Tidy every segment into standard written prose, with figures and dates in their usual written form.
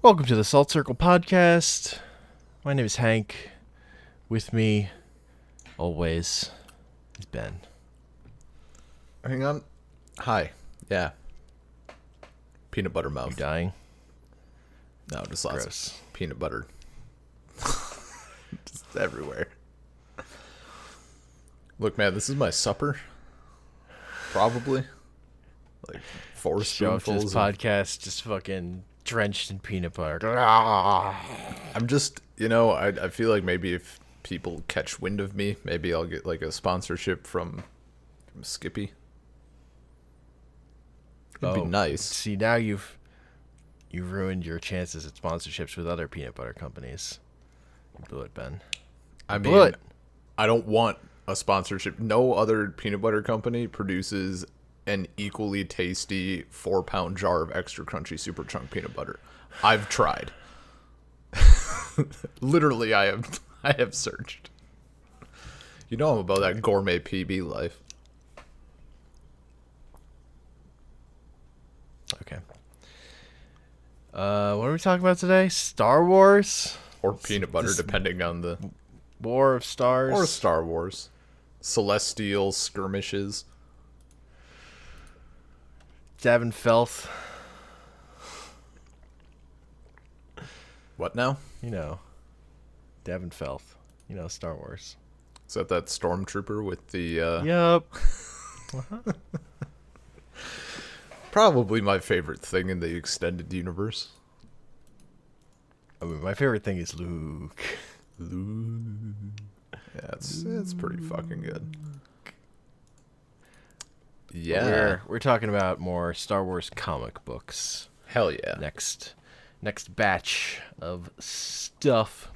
Welcome to the Salt Circle Podcast. My name is Hank. With me, always, is Ben. Hang on. Hi. Yeah. Peanut butter mouth. You dying? No, just lots of peanut butter. Just everywhere. Look, man, this is my supper. Probably. Like 4 Show up to this spoonfuls. podcast just fucking drenched in peanut butter. I'm just, I feel like maybe if people catch wind of me, maybe I'll get like a sponsorship from Skippy. It'd be nice. See, now you've ruined your chances at sponsorships with other peanut butter companies. You blew it, Ben. I blew mean, it. I don't want a sponsorship. No other peanut butter company produces an equally tasty 4-pound jar of extra crunchy super chunk peanut butter. I've tried. Literally, I have searched. You know I'm about that gourmet PB life. Okay. What are we talking about today? Star Wars? Or peanut butter, depending on the... War of Stars? Or Star Wars. Celestial skirmishes. Davin Felth. What now? Davin Felth. Star Wars. Is that stormtrooper with the... Yup. Probably my favorite thing in the extended universe. I mean, my favorite thing is Luke. Yeah, it's pretty fucking good. Yeah. We're talking about more Star Wars comic books. Hell yeah. Next batch of stuff.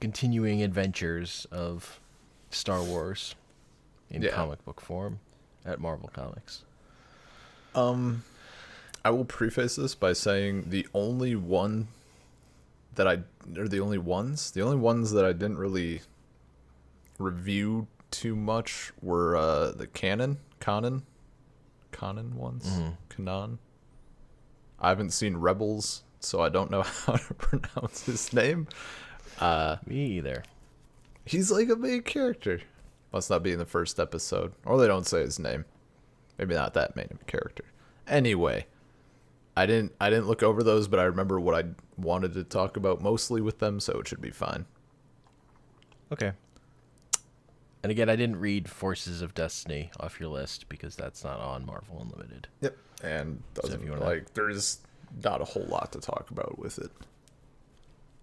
Continuing adventures of Star Wars in comic book form at Marvel Comics. I will preface this by saying the only ones that I didn't really review too much were the Kanan ones. Mm-hmm. Kanan. I haven't seen Rebels, so I don't know how to pronounce his name. Me either. He's like a main character. Must not be in the first episode, or they don't say his name. Maybe not that main of a character. Anyway, I didn't look over those, but I remember what I wanted to talk about mostly with them, so it should be fine. Okay. And again, I didn't read Forces of Destiny off your list because that's not on Marvel Unlimited. Yep. And doesn't there's not a whole lot to talk about with it.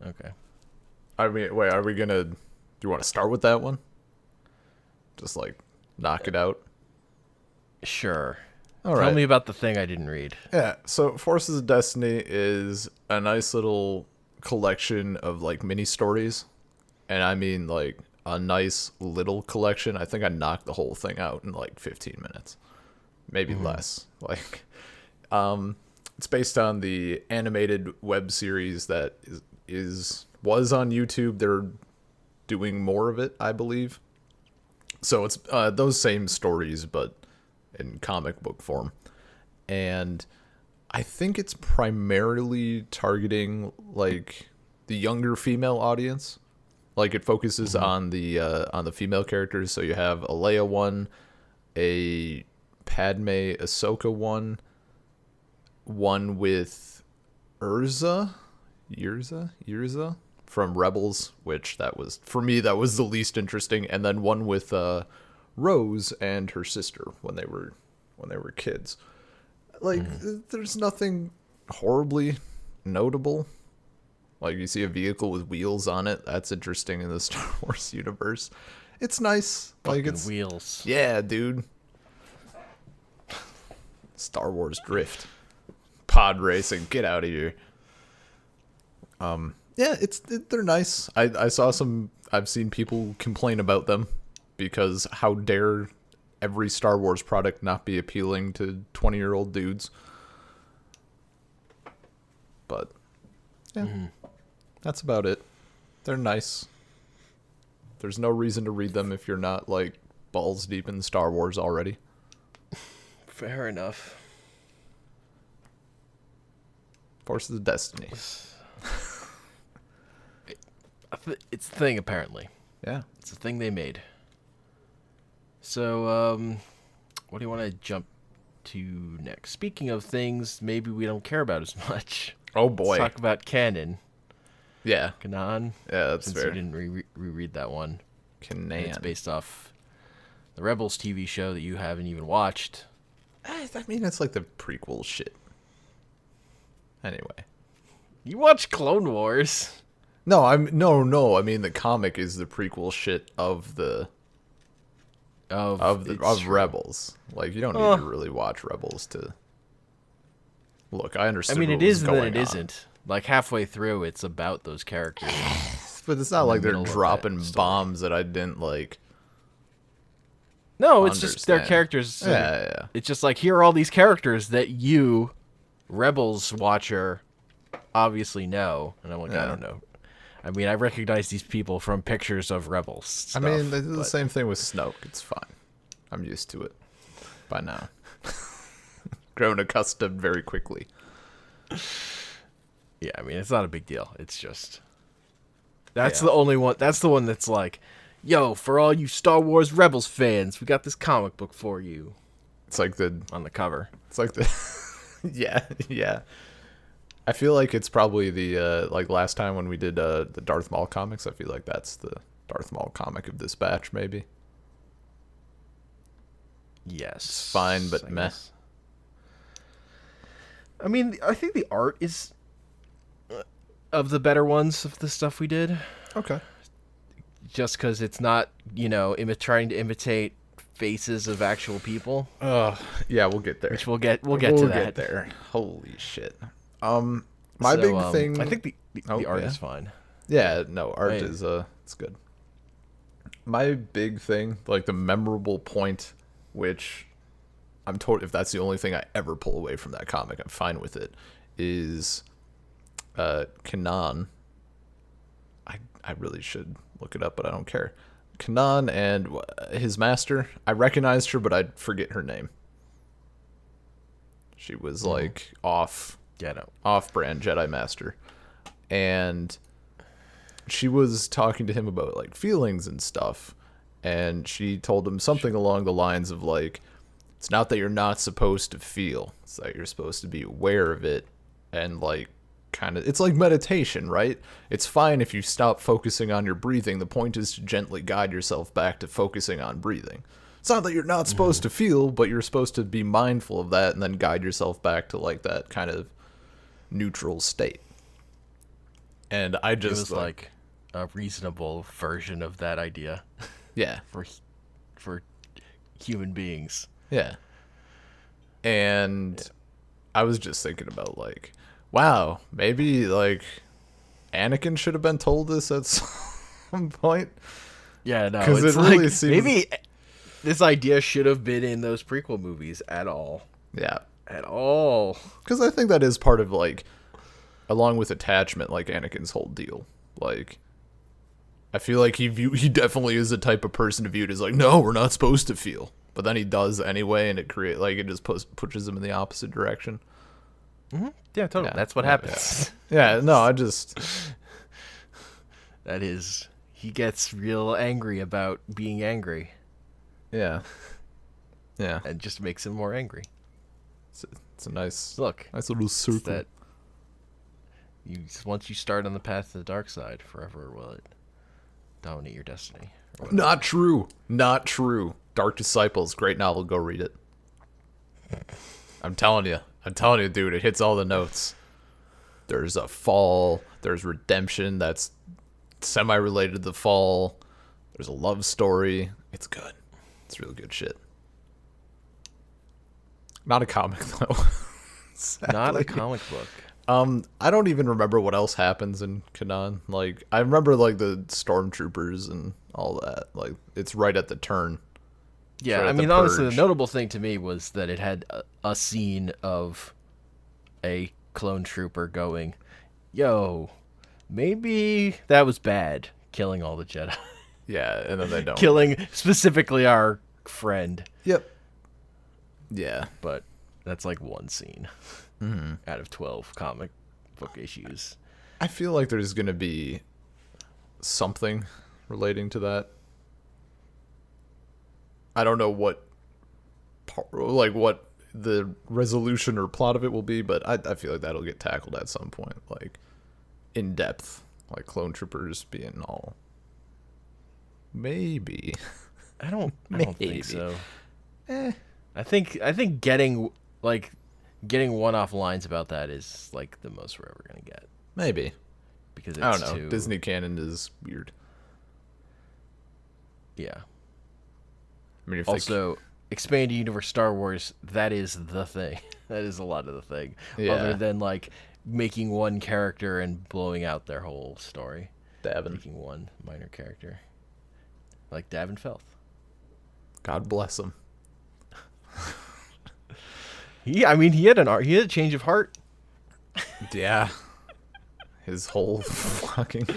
Okay. I mean, wait, do you want to start with that one? Just like knock it out? Sure. All Tell right. me about the thing I didn't read. Yeah, so Forces of Destiny is a nice little collection of like mini stories. And I mean like a nice little collection. I think I knocked the whole thing out in like 15 minutes. Maybe less. Like it's based on the animated web series that was on YouTube. They're doing more of it, I believe. So it's those same stories but in comic book form. And I think it's primarily targeting like the younger female audience. Like it focuses on the female characters. So you have a Leia one, a Padme Ahsoka one with Yrza from Rebels, which that was the least interesting, and then one with Rose and her sister when they were kids. Like there's nothing horribly notable. Like you see a vehicle with wheels on it, that's interesting in the Star Wars universe. It's nice. Like it's wheels. Yeah, dude. Star Wars drift. Pod racing, get out of here. Yeah, they're nice. I've seen people complain about them because how dare every Star Wars product not be appealing to 20-year-old dudes. But yeah. That's about it. They're nice. There's no reason to read them if you're not like balls deep in Star Wars already. Fair enough. Forces of Destiny. It's a thing, apparently. Yeah. It's a thing they made. So, what do you want to jump to next? Speaking of things maybe we don't care about as much. Oh, boy. Let's talk about Kanan. Yeah. Kanan. Yeah, that's since fair. you didn't reread that one. Kanan. And it's based off the Rebels TV show that you haven't even watched. I mean, it's like the prequel shit. Anyway. You watch Clone Wars. No, I mean the comic is the prequel shit of Rebels. Like, you don't need to really watch Rebels to look. I understand. I mean, what it was is and going then it on. isn't. Like, halfway through, it's about those characters. But it's not like they're middle of that dropping story. bombs that I didn't like. No, it's just their Understand. characters. So Yeah. It's just like, here are all these characters that you, Rebels watcher, obviously know. And I'm like, I Yeah. don't know. I mean, I recognize these people from pictures of Rebels stuff, I mean, they do the but- same thing with Snoke. It's fine. I'm used to it by now. Grown accustomed very quickly. Yeah, I mean, it's not a big deal. It's just... That's Yeah. the only one. That's the one that's like, yo, for all you Star Wars Rebels fans, we got this comic book for you It's like the on the cover. yeah. I feel like it's probably the like last time when we did the Darth Maul comics. I feel like that's the Darth Maul comic of this batch, maybe. Yes. It's fine, but I meh. guess. I mean, I think the art is of the better ones of the stuff we did. Okay. Just because it's not, trying to imitate faces of actual people. Yeah, we'll get there. Which we'll get to that. Get there. Holy shit. My So, big thing. I think the art yeah. is fine. Yeah, no, art Right. is it's good. My big thing, like the memorable point, which I'm told if that's the only thing I ever pull away from that comic, I'm fine with it, is Kanan. I really should look it up, but I don't care. Kanan and his master. I recognized her, but I forget her name. She was like off-brand Jedi Master, and she was talking to him about like feelings and stuff, and she told him something along the lines of like, it's not that you're not supposed to feel, it's that you're supposed to be aware of it, and like kind of, it's like meditation, right? It's fine if you stop focusing on your breathing. The point is to gently guide yourself back to focusing on breathing. It's not that you're not supposed to feel, but you're supposed to be mindful of that and then guide yourself back to like that kind of neutral state. And I It just was like a reasonable version of that idea yeah, for human beings. yeah. And I was just thinking about like, wow, maybe like Anakin should have been told this at some point. Yeah, no, 'Cause it's it really like seems- maybe this idea should have been in those prequel movies at all. Yeah. At all. Because I think that is part of like, along with attachment, like Anakin's whole deal. Like, I feel like he definitely is the type of person to view it as like, no, we're not supposed to feel, but then he does anyway, and it just pushes him in the opposite direction. Yeah, totally. Yeah, That's what happens. Yeah, no, I just That is, he gets real angry about being angry, yeah, and just makes him more angry. it's a nice Look, little circle. that once you start on the path to the dark side, forever will it dominate your destiny. or whatever. Not true. Dark Disciples, great novel. Go read it. I'm telling you, dude. It hits all the notes. There's a fall. There's redemption that's semi-related to the fall. There's a love story. It's good. It's really good shit. Not a comic though. Not a Sadly. comic book. I don't even remember what else happens in Kanan. Like, I remember like the stormtroopers and all that. Like, it's right at the turn. Yeah, Right I at the mean, honestly, the purge. notable thing to me was that it had a scene of a clone trooper going, yo, maybe that was bad, killing all the Jedi. Yeah, and then they don't. Killing specifically our friend. Yep. Yeah. But that's like one scene out of 12 comic book issues. I feel like there's going to be something relating to that. I don't know what the resolution or plot of it will be, but I feel like that'll get tackled at some point, like in depth, like clone troopers being all. Maybe. I don't think so. Eh. I think getting one-off lines about that is like the most we're ever gonna get. Maybe. Because I don't know. Disney canon is weird. Yeah. I mean, if also, expanded universe Star Wars, that is the thing. That is a lot of the thing. Yeah. Other than like making one character and blowing out their whole story. Making one minor character. Like Davin Felth. God bless him. He had a change of heart. Yeah. His whole fucking...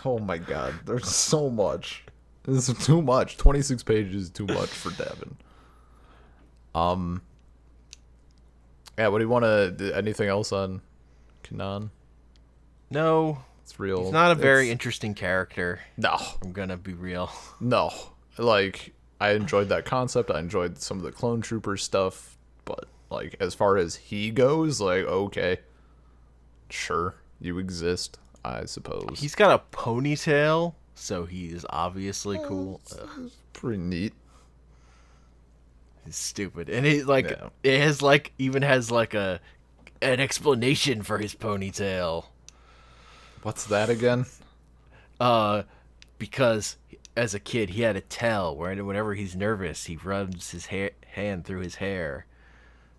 Oh my god. There's so much. This is too much. 26 pages is too much for Davin. Yeah, what do you want to... Anything else on Kanan? No. It's real. He's not a very interesting character. No. I'm gonna be real. No. Like, I enjoyed that concept. I enjoyed some of the clone trooper stuff. But, like, as far as he goes, like, okay. Sure. You exist, I suppose. He's got a ponytail, so he's obviously cool. It's pretty neat. He's stupid. And it has even has an explanation for his ponytail. What's that again? Because as a kid he had a tell where whenever he's nervous he runs his hand through his hair.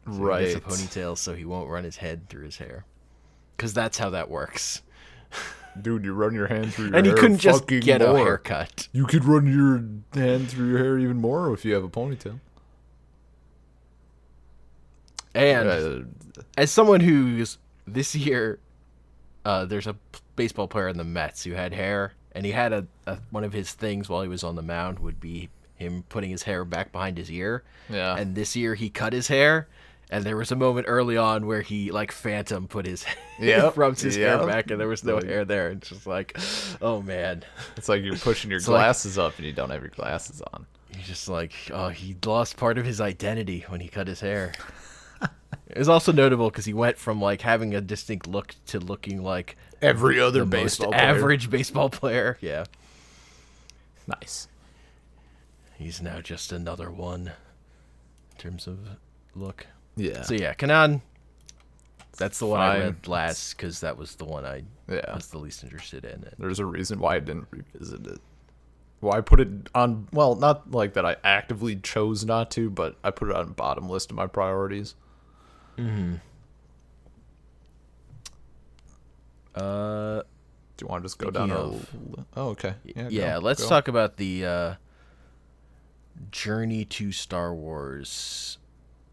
So right. He gets a ponytail so he won't run his head through his hair. Because that's how that works. Dude, you run your hand through your and hair. And he couldn't just get more. a haircut. You could run your hand through your hair even more if you have a ponytail. And as someone who's this year, there's a baseball player in the Mets who had hair, and he had one of his things while he was on the mound would be him putting his hair back behind his ear. Yeah. And this year he cut his hair, and there was a moment early on where he Phantom put his rubs his hair back, and there was no hair there. It's just like, oh man. It's like you're pushing your glasses up and you don't have your glasses on. You're just like, oh, he lost part of his identity when he cut his hair. It was also notable because he went from having a distinct look to looking like every other the baseball most average baseball player. Yeah. Nice. He's now just another one in terms of look. Yeah. So yeah, Kanan. That's the one I read last because that was the one I was the least interested in. There's a reason why I didn't revisit it. Well, I put it on, well, not like that I actively chose not to, but I put it on the bottom list of my priorities. Mm-hmm. Do you want to just go down Oh, okay. Yeah, let's talk about the Journey to Star Wars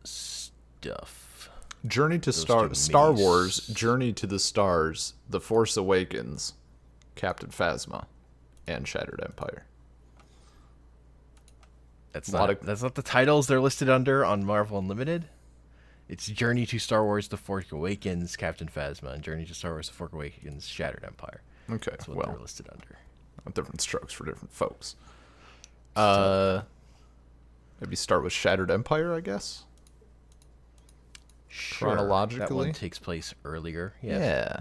stuff. Journey to Star Wars, Journey to the Stars, The Force Awakens, Captain Phasma, and Shattered Empire. That's not the titles they're listed under on Marvel Unlimited. It's Journey to Star Wars: The Force Awakens, Captain Phasma, and Journey to Star Wars: The Force Awakens, Shattered Empire. Okay, that's what they're listed under. Different strokes for different folks. Maybe start with Shattered Empire, I guess. Sure. Chronologically, that one takes place earlier. Yeah.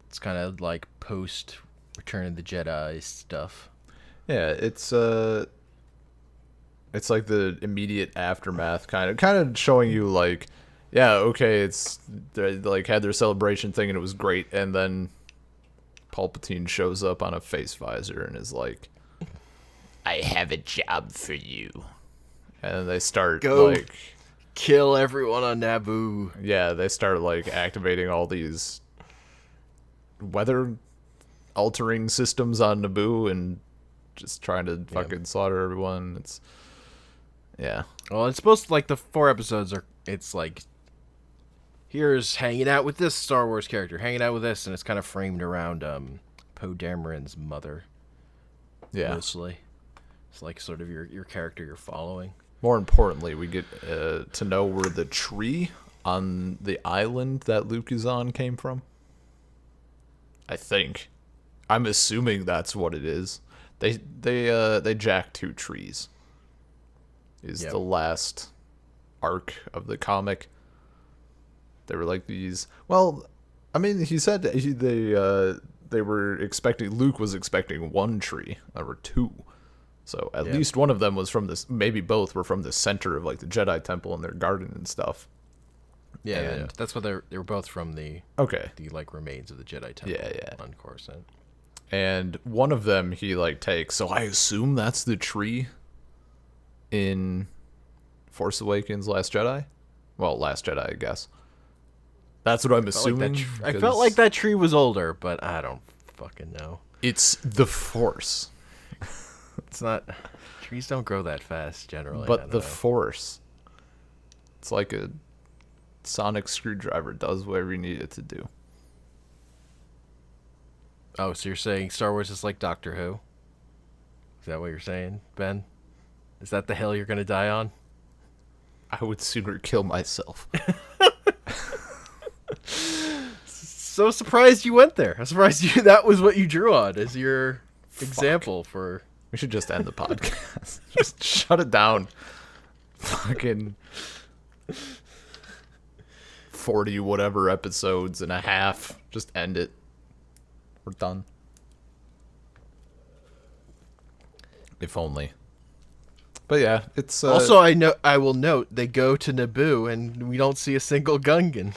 It's kind of like post Return of the Jedi stuff. Yeah, it's like the immediate aftermath, kind of showing you it's they had their celebration thing and it was great, and then Palpatine shows up on a face visor and is like, "I have a job for you," and they start kill everyone on Naboo. Yeah, they start activating all these weather altering systems on Naboo and just trying to fucking slaughter everyone. It's well, it's supposed to the 4 episodes are. It's here's hanging out with this Star Wars character, hanging out with this, and it's kind of framed around Poe Dameron's mother. Yeah, mostly. It's sort of your character you're following. More importantly, we get to know where the tree on the island that Luke is on came from. I think. I'm assuming that's what it is. They jack 2 trees. Is the last arc of the comic. They were like these. Well, I mean, he said they were expecting. Luke was expecting 1 tree. There were 2. So at least one of them was from this. Maybe both were from the center of like the Jedi Temple and their garden and stuff. Yeah, that's what they were both from the like remains of the Jedi Temple. On Coruscant. And one of them he like takes. So I assume that's the tree in Force Awakens, Last Jedi. Well, Last Jedi, I guess. That's what I'm assuming. I felt like that tree was older, but I don't fucking know. It's the Force. It's not. Trees don't grow that fast generally. But the Force. It's like a sonic screwdriver. Does whatever you need it to do. Oh, so you're saying Star Wars is like Doctor Who? Is that what you're saying, Ben? Is that the hill you're going to die on? I would sooner kill myself. So surprised you went there. I'm surprised that was what you drew on as your example for... We should just end the podcast. Just shut it down. Fucking 40 whatever episodes and a half. Just end it. We're done. If only. But yeah, it's also I will note they go to Naboo and we don't see a single Gungan.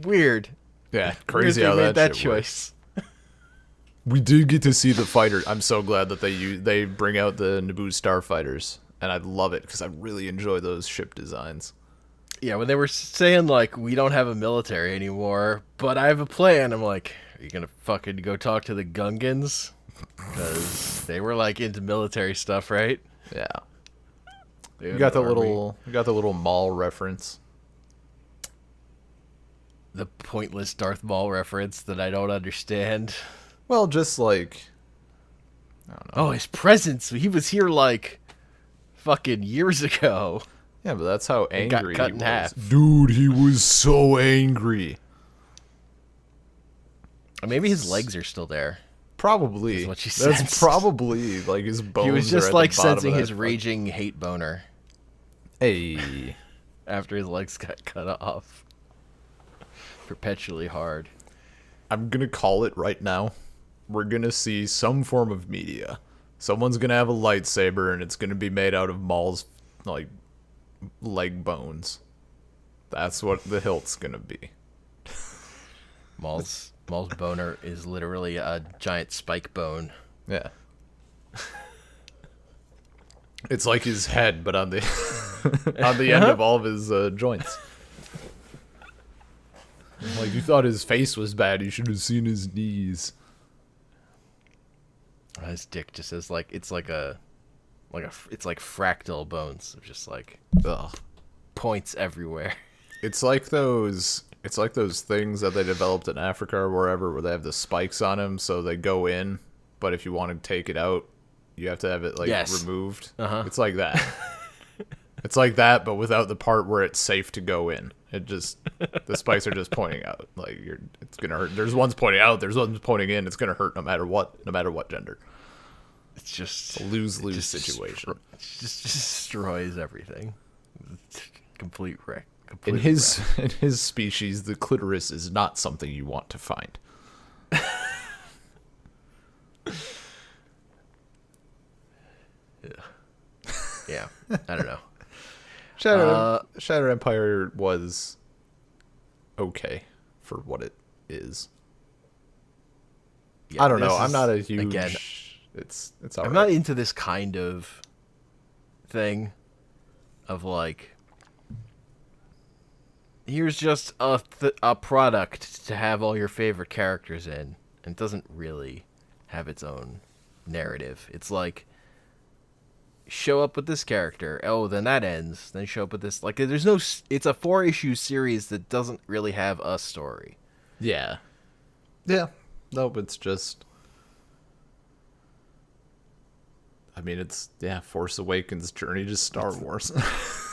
Weird. Yeah, crazy how that choice. We did get to see the fighter. I'm so glad that they bring out the Naboo starfighters, and I love it because I really enjoy those ship designs. Yeah, when they were saying like we don't have a military anymore, but I have a plan. I'm like, are you gonna fucking go talk to the Gungans? Because they were like into military stuff, right? Yeah. You got the little Maul reference. The pointless Darth Maul reference that I don't understand. Well, just like, I don't know. Oh, his presence. He was here like fucking years ago. Yeah, but that's how angry got cut he in was. half. Dude, he was so angry. Maybe his legs are still there. Probably. Is what she said. That's probably like his bones. He was just are at like the bottom sensing of his that raging hate boner. Hey. After his legs got cut off. Perpetually hard. I'm gonna call it right now. We're gonna see some form of media. Someone's gonna have a lightsaber and it's gonna be made out of Maul's like leg bones. That's what the hilt's gonna be. Maul's boner is literally a giant spike bone. Yeah. It's like his head, but on the on the end of all of his joints. Like, you thought his face was bad, you should have seen his knees. His dick just is like it's like fractal bones, just like points everywhere. It's like those things that they developed in Africa or wherever where they have the spikes on them so they go in, but if you want to take it out, you have to have it removed. It's like that. It's like that, but without the part where it's safe to go in. It just the spikes are just pointing out. Like it's gonna hurt. There's ones pointing out. There's ones pointing in. It's gonna hurt no matter what gender. It's just a lose-lose situation. It just destroys everything. Complete wreck. In his species, the clitoris is not something you want to find. Yeah, I don't know. Shadow Empire was okay for what it is. Yeah, I don't know. I'm not a huge. Again, it's all right. I'm not into this kind of thing. Of like, here's just a product to have all your favorite characters in, and it doesn't really have its own narrative. It's like, show up with this character. Oh, then that ends. Then show up with this. Like, there's no. It's a 4-issue series that doesn't really have a story. Yeah. Yeah. Nope. It's just. I mean, it's Force Awakens journey to Star Wars.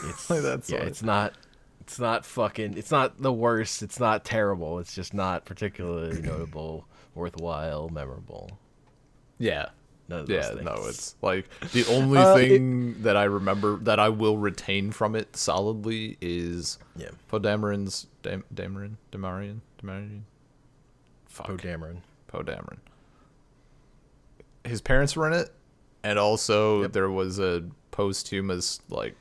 It's like it's not It's not fucking. It's not the worst. It's not terrible. It's just not particularly notable, worthwhile, memorable. Yeah. None of Yeah, those things. no, it's like the only thing that I remember that I will retain from it solidly is Poe Dameron's Damarian. Fuck. Poe Dameron. Poe Dameron. His parents were in it, and also there was a posthumous like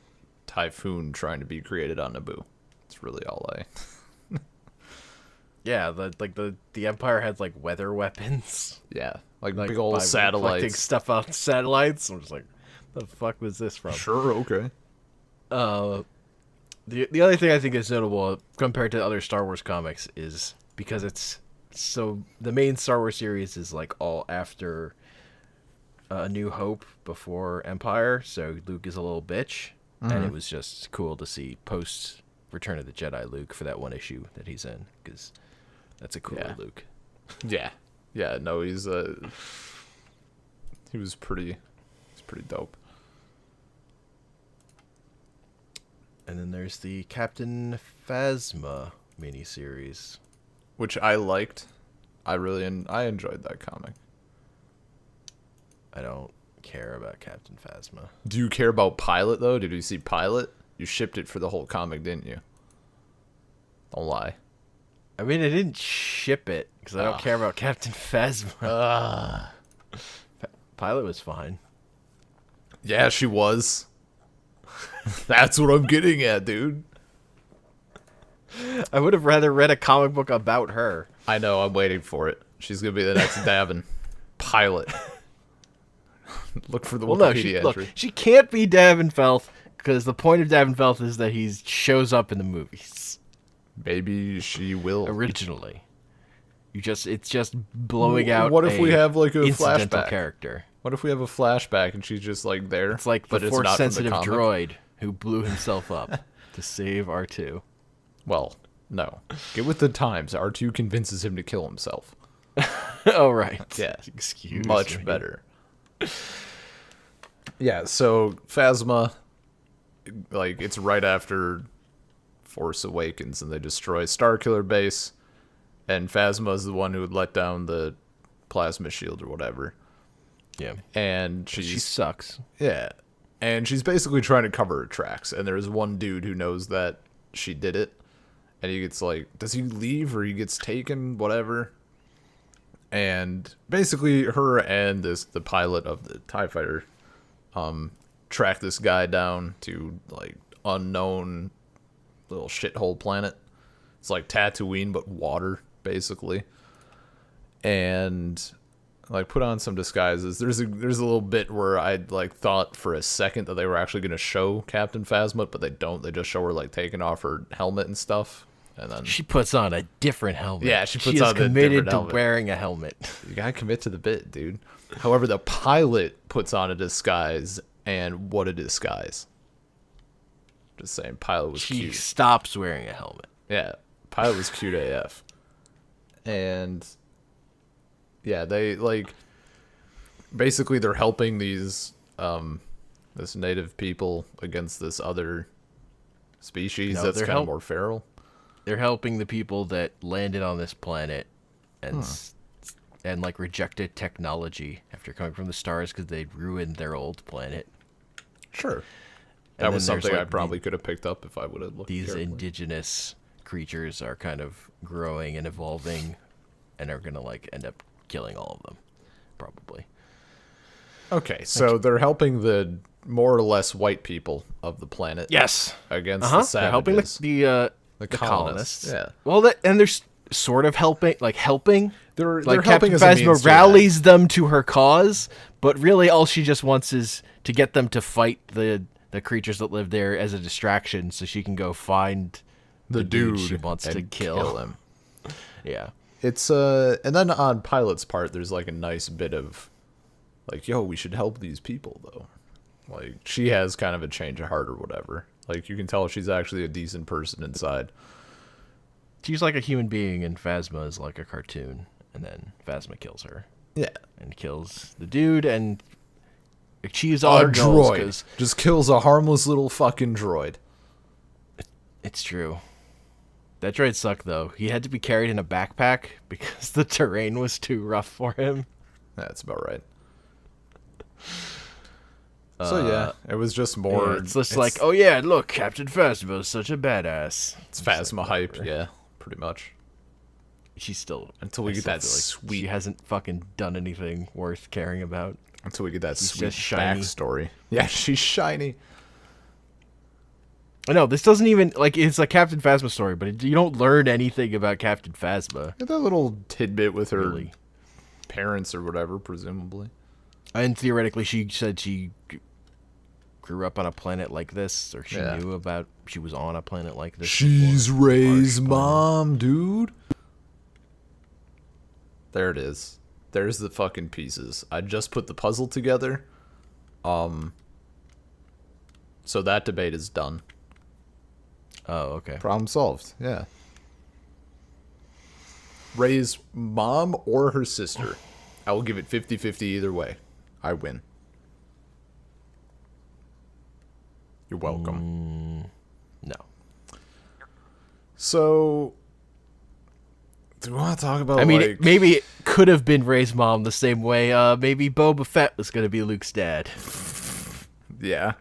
typhoon trying to be created on Naboo. It's really all I. Yeah, the Empire had like weather weapons. Yeah, like big old satellites. Stuff out satellites. I'm just like, the fuck was this from? Sure, okay. The other thing I think is notable compared to other Star Wars comics is because it's so the main Star Wars series is like all after A New Hope before Empire, so Luke is a little bitch, and it was just cool to see post Return of the Jedi Luke for that one issue that he's in, because that's a cooler Luke. Yeah, no, he was pretty dope. And then there's the Captain Phasma miniseries, which I liked. I enjoyed that comic. I don't care about Captain Phasma. Do you care about Pilot though? Did you see Pilot? You shipped it for the whole comic, didn't you? Don't lie. I mean, I didn't ship it because I don't care about Captain Phasma. Pilot was fine. Yeah, she was. That's what I'm getting at, dude. I would have rather read a comic book about her. I know, I'm waiting for it. She's going to be the next Davin. Pilot. Look for the Wikipedia entry. She can't be Davin Felth because the point of Davin Felth is that he shows up in the movies. Maybe she will. Originally. It's just blowing out what if we have like a incidental flashback character. What if we have a flashback and she's just like there? It's like the Force-sensitive droid who blew himself up to save R2. Well, no. Get with the times. R2 convinces him to kill himself. Oh, right. Yeah. Excuse Much me. better. Yeah, so Phasma, like, it's right after Force Awakens, and they destroy Starkiller Base, and Phasma's the one who would let down the plasma shield or whatever. Yeah. And she sucks. Yeah. And she's basically trying to cover her tracks, and there's one dude who knows that she did it, and he gets like, does he leave or he gets taken, whatever. And basically her and the pilot of the TIE fighter track this guy down to like unknown little shithole planet. It's like Tatooine but water, basically. And like put on some disguises. There's a little bit where I like thought for a second that they were actually going to show Captain Phasma, but they don't. They just show her like taking off her helmet and stuff. And then she puts on a different helmet. Yeah, she puts on a different committed to helmet. wearing a helmet. You gotta commit to the bit, dude. However, the pilot puts on a disguise, and what a disguise. Just saying, pilot was She cute. stops wearing a helmet. Yeah, pilot was cute AF. And yeah, they like basically they're helping these this native people against this other species that's kind of more feral. They're helping the people that landed on this planet and like rejected technology after coming from the stars because they'd ruined their old planet. Sure. And that was something like I probably could have picked up if I would have looked These carefully. indigenous creatures are kind of growing and evolving and are going to like end up killing all of them, probably. Okay, so they're helping the more or less white people of the planet. Yes. Against the savages. They're helping the colonists. Yeah. Well, and they're sort of helping. They're like helping Captain as a means Phasma to rallies them to her cause, but really all she just wants is to get them to fight the creatures that live there as a distraction, so she can go find the dude she wants to kill him. Yeah. It's and then on Pilot's part, there's like a nice bit of like, yo, we should help these people though. Like she has kind of a change of heart or whatever. Like you can tell she's actually a decent person inside. She's like a human being, and Phasma is like a cartoon. And then Phasma kills her. Yeah. And kills the dude and achieves all her goals. Just kills a harmless little fucking droid. It's true. That droid sucked, though. He had to be carried in a backpack because the terrain was too rough for him. That's about right. So yeah, it was just more. Yeah, it's just like, oh yeah, look, Captain Phasma is such a badass. It's Phasma hype, yeah, pretty much. She's still until we get that sweet. She hasn't fucking done anything worth caring about. Until we get that sweet backstory. Yeah, she's shiny. I know this doesn't even like it's a Captain Phasma story, but you don't learn anything about Captain Phasma. Get that little tidbit with her parents or whatever, presumably. And theoretically, she said she grew up on a planet like this, or she knew about she was on a planet like this. She's Rey's mom, dude. There it is. There's the fucking pieces. I just put the puzzle together. So that debate is done. Oh, okay. Problem solved. Yeah. Rey's mom or her sister. I will give it 50-50 either way. I win. You're welcome. No. So, do we want to talk about? I mean, like, maybe it could have been Rey's mom the same way. Maybe Boba Fett was going to be Luke's dad. Yeah.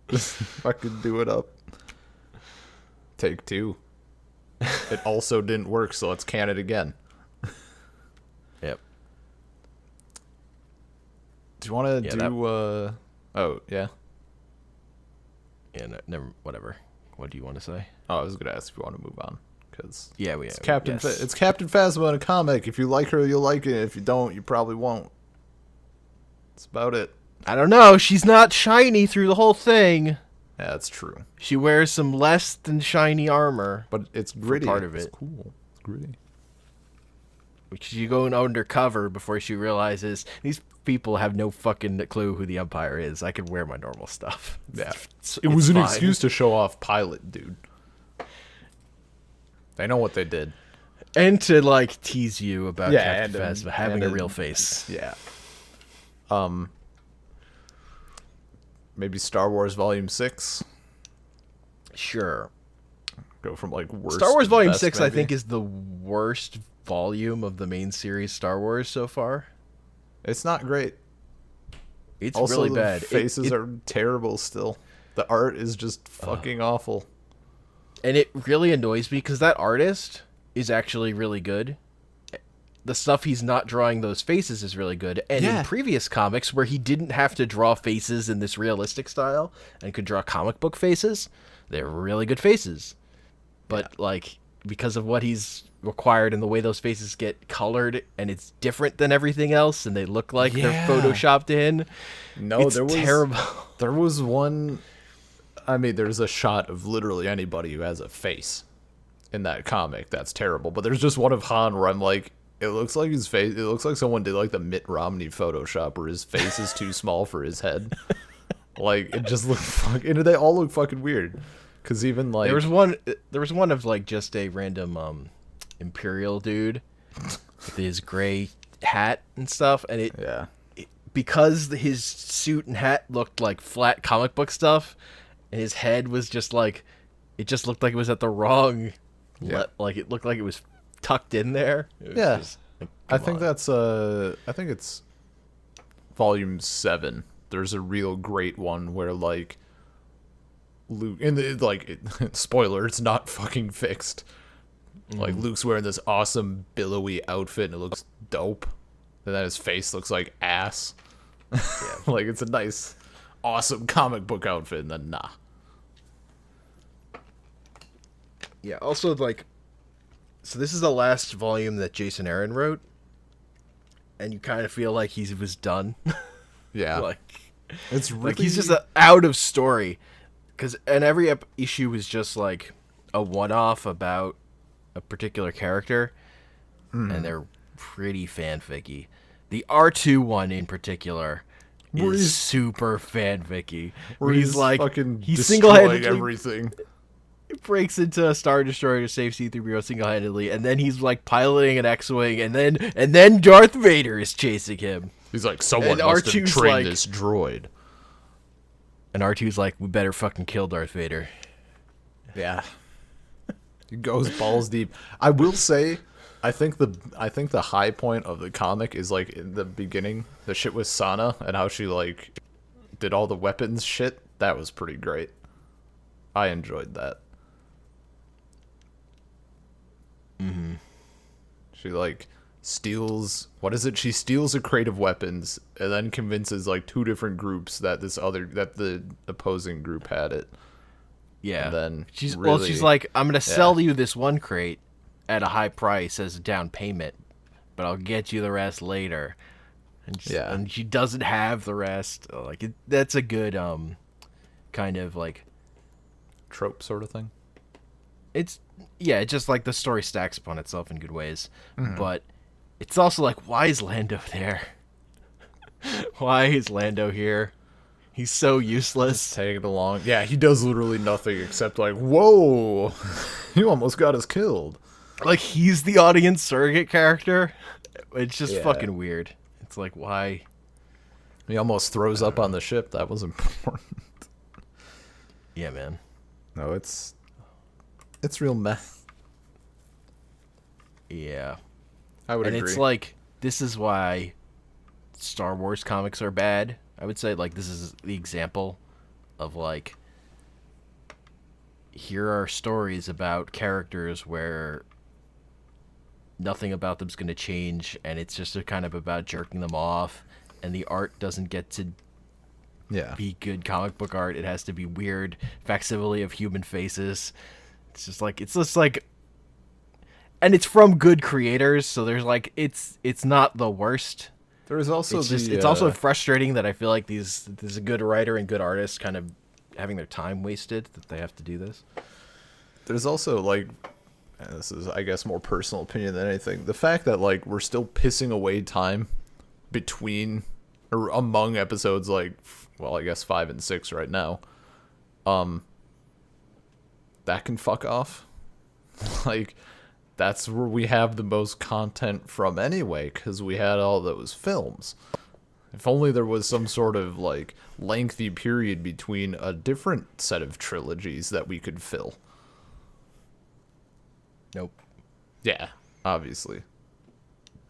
If I could do it up. Take two. It also didn't work, so let's can it again. Yep. Do you want to do? Oh yeah. Yeah. No, never. Whatever. What do you want to say? Oh, I was gonna ask if you want to move on because it's Captain. It's Captain Phasma in a comic. If you like her, you'll like it. If you don't, you probably won't. That's about it. I don't know. She's not shiny through the whole thing. Yeah, that's true. She wears some less than shiny armor, but it's gritty. Part of it. It's cool. It's gritty. She's going undercover before she realizes these people have no fucking clue who the Empire is. I could wear my normal stuff. Yeah, it was an excuse to show off pilot, dude. They know what they did, and to like tease you about Captain Phasma having a real face. Yeah. Maybe Star Wars Volume 6. Sure. Go from like worst. Star Wars Volume 6, maybe. I think, is the worst volume of the main series Star Wars so far. It's not great. It's also, really the bad. Faces are terrible still. The art is just fucking awful. And it really annoys me because that artist is actually really good. The stuff he's not drawing those faces is really good. And in previous comics where he didn't have to draw faces in this realistic style and could draw comic book faces, they're really good faces. But like because of what he's required and the way those faces get colored and it's different than everything else and they look like they're photoshopped in. No, it's terrible. There was one. I mean, there's a shot of literally anybody who has a face in that comic. That's terrible. But there's just one of Han where I'm like, it looks like his face. It looks like someone did like the Mitt Romney Photoshop where his face is too small for his head. Like it just looked fucking. They all look fucking weird. Because even like there was one of like just a random Imperial dude with his gray hat and stuff, and it because his suit and hat looked like flat comic book stuff, and his head was just like it just looked like it was at the wrong, like it looked like it was tucked in there. Just, like, I think it's Volume 7. There's a real great one where like Luke spoiler, it's not fucking fixed. Like Luke's wearing this awesome billowy outfit and it looks dope, and then his face looks like ass. Like it's a nice awesome comic book outfit, and then nah. Yeah, also like so this is the last volume that Jason Aaron wrote, and you kind of feel like he was done. Yeah. Like it's really like he's just out of story. And every issue was just like a one-off about a particular character, and they're pretty fanficky. The R2 one in particular is super fanficky. Where he's like fucking he's single-handedly everything. He breaks into a Star Destroyer to save C-3PO single-handedly, and then he's like piloting an X-wing, and then Darth Vader is chasing him. He's like, someone must have trained this droid. And R2's like, we better fucking kill Darth Vader. Yeah. He goes balls deep. I will say, I think the high point of the comic is like in the beginning, the shit with Sana and how she like did all the weapons shit. That was pretty great. I enjoyed that. Mm-hmm. She like steals, what is it? She steals a crate of weapons and then convinces like two different groups that the opposing group had it. Yeah. And then she's really, like, I'm gonna sell you this one crate at a high price as a down payment, but I'll get you the rest later. And she doesn't have the rest. Like that's a good kind of like trope sort of thing. It's just like the story stacks upon itself in good ways, Mm-hmm. but it's also like, why is Lando there? Why is Lando here? He's so useless. Just tagged along. Yeah, he does literally nothing except like, whoa, you almost got us killed. Like, he's the audience surrogate character. It's just fucking weird. It's like, why? He almost throws up on the ship. That was important. Yeah, man. No, it's real meh. Yeah. I would agree. And it's like, this is why Star Wars comics are bad. I would say, like, this is the example of, like, here are stories about characters where nothing about them's going to change, and it's just kind of about jerking them off, and the art doesn't get to be good comic book art. It has to be weird facsimile of human faces. It's just like, and it's from good creators, so there's like, it's not the worst. There's also it's also frustrating that I feel like there's a good writer and good artist kind of having their time wasted, that they have to do this. There's also like, and this is I guess more personal opinion than anything, the fact that like we're still pissing away time between or among episodes like, well, I guess 5 and 6 right now. That can fuck off. Like, that's where we have the most content from anyway, because we had all those films. If only there was some sort of, like, lengthy period between a different set of trilogies that we could fill. Nope. Yeah, obviously.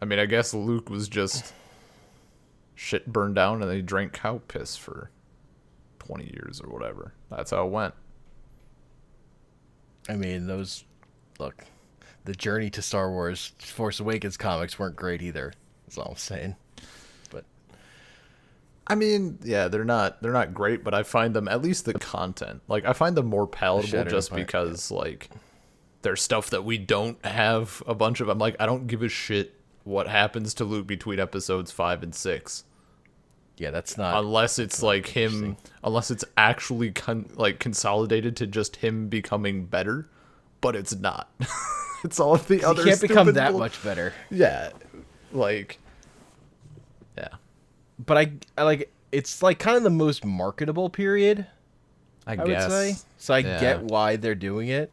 I mean, I guess Luke was just shit burned down and they drank cow piss for 20 years or whatever. That's how it went. I mean, look, the journey to Star Wars Force Awakens comics weren't great either. That's all I'm saying. But I mean, yeah, they're not great, but I find them, at least the content, like I find them more palatable just because like there's stuff that we don't have a bunch of. I'm like, I don't give a shit what happens to Luke between episodes 5 and 6. Yeah, that's not, unless it's like him, unless it's actually consolidated to just him becoming better, but it's not. It's all of the other. He can't become that much better. Yeah, like, yeah. But I like, it's like kind of the most marketable period, I guess. would say. So I get why they're doing it.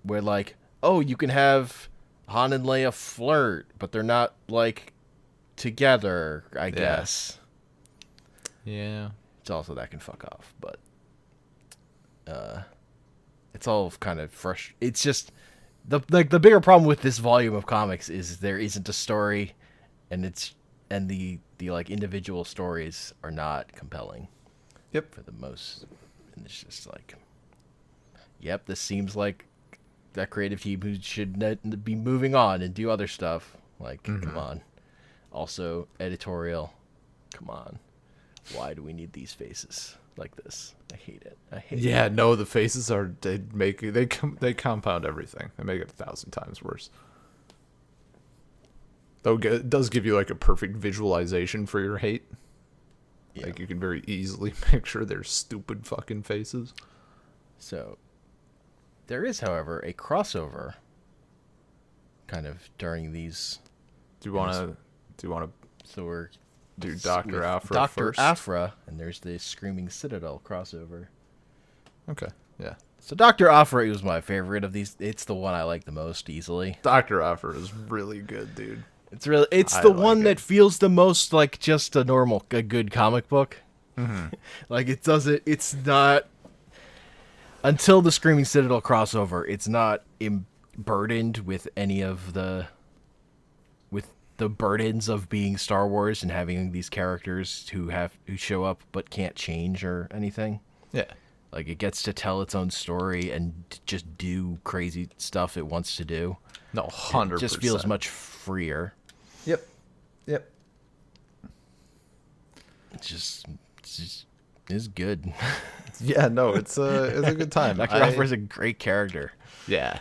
Where like, oh, you can have Han and Leia flirt, but they're not like together, I guess. Yeah. It's also that can fuck off, but it's all kind of fresh. It's just the bigger problem with this volume of comics is there isn't a story, and the like individual stories are not compelling. Yep. For the most, and it's just like, yep, this seems like that creative team who should be moving on and do other stuff. Like, come on. Also, editorial, come on. Why do we need these faces like this? I hate it. Yeah, no, the faces are, they compound everything. They make it 1,000 times worse. Though it does give you like a perfect visualization for your hate. Yeah. Like you can very easily picture their stupid fucking faces. So there is, however, a crossover kind of during these. Do you want to So we're do Dr. Aphra Dr. first? Aphra, and there's the Screaming Citadel crossover. Okay, yeah. So Dr. Aphra was my favorite of these. It's the one I like the most easily. Dr. Aphra is really good, dude. It's the one that feels the most like just a good comic book. Mm-hmm. Like it's not. until the Screaming Citadel crossover, it's not burdened with any of the burdens of being Star Wars and having these characters who show up but can't change or anything. Yeah. Like, it gets to tell its own story and just do crazy stuff it wants to do. No, 100%. It just feels much freer. Yep. It's good. Yeah, no, it's a good time. Dr. Aphra is a great character. Yeah.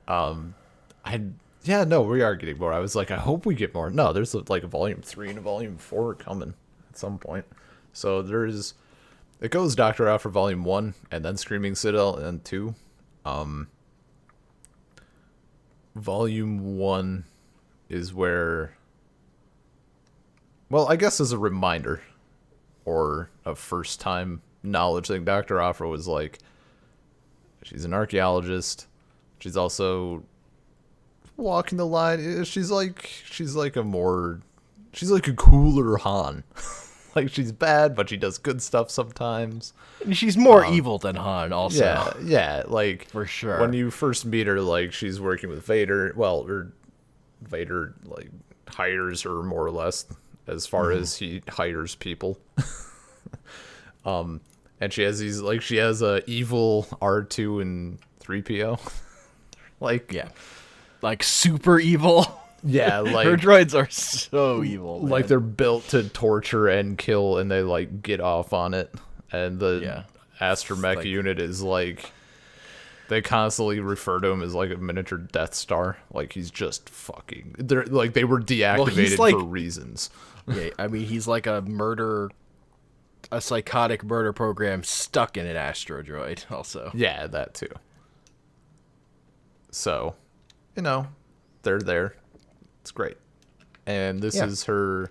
No, we are getting more. I was like, I hope we get more. No, there's like a volume 3 and a volume 4 coming at some point. So it goes Dr. Aphra volume 1 and then Screaming Citadel and then 2. Volume 1 is where, well, I guess as a reminder or a first time knowledge thing, Dr. Aphra was like, she's an archaeologist. She's also walking the line. She's like a cooler Han. Like, she's bad, but she does good stuff sometimes. And she's more evil than Han, also. Yeah, like, for sure. When you first meet her, like, she's working with Vader. Well, or Vader, like, hires her more or less, as far as he hires people. And she has a evil R2 and 3PO. Like, yeah. Like, super evil. Yeah, like, her droids are so evil, man. Like, they're built to torture and kill, and they like get off on it. And the astromech unit is like, they constantly refer to him as like a miniature Death Star. Like, he's just fucking. They're like, they were deactivated for reasons. Yeah, I mean, he's like a psychotic murder program stuck in an astro droid. Also, yeah, that too. So, they're there. It's great. And this is her,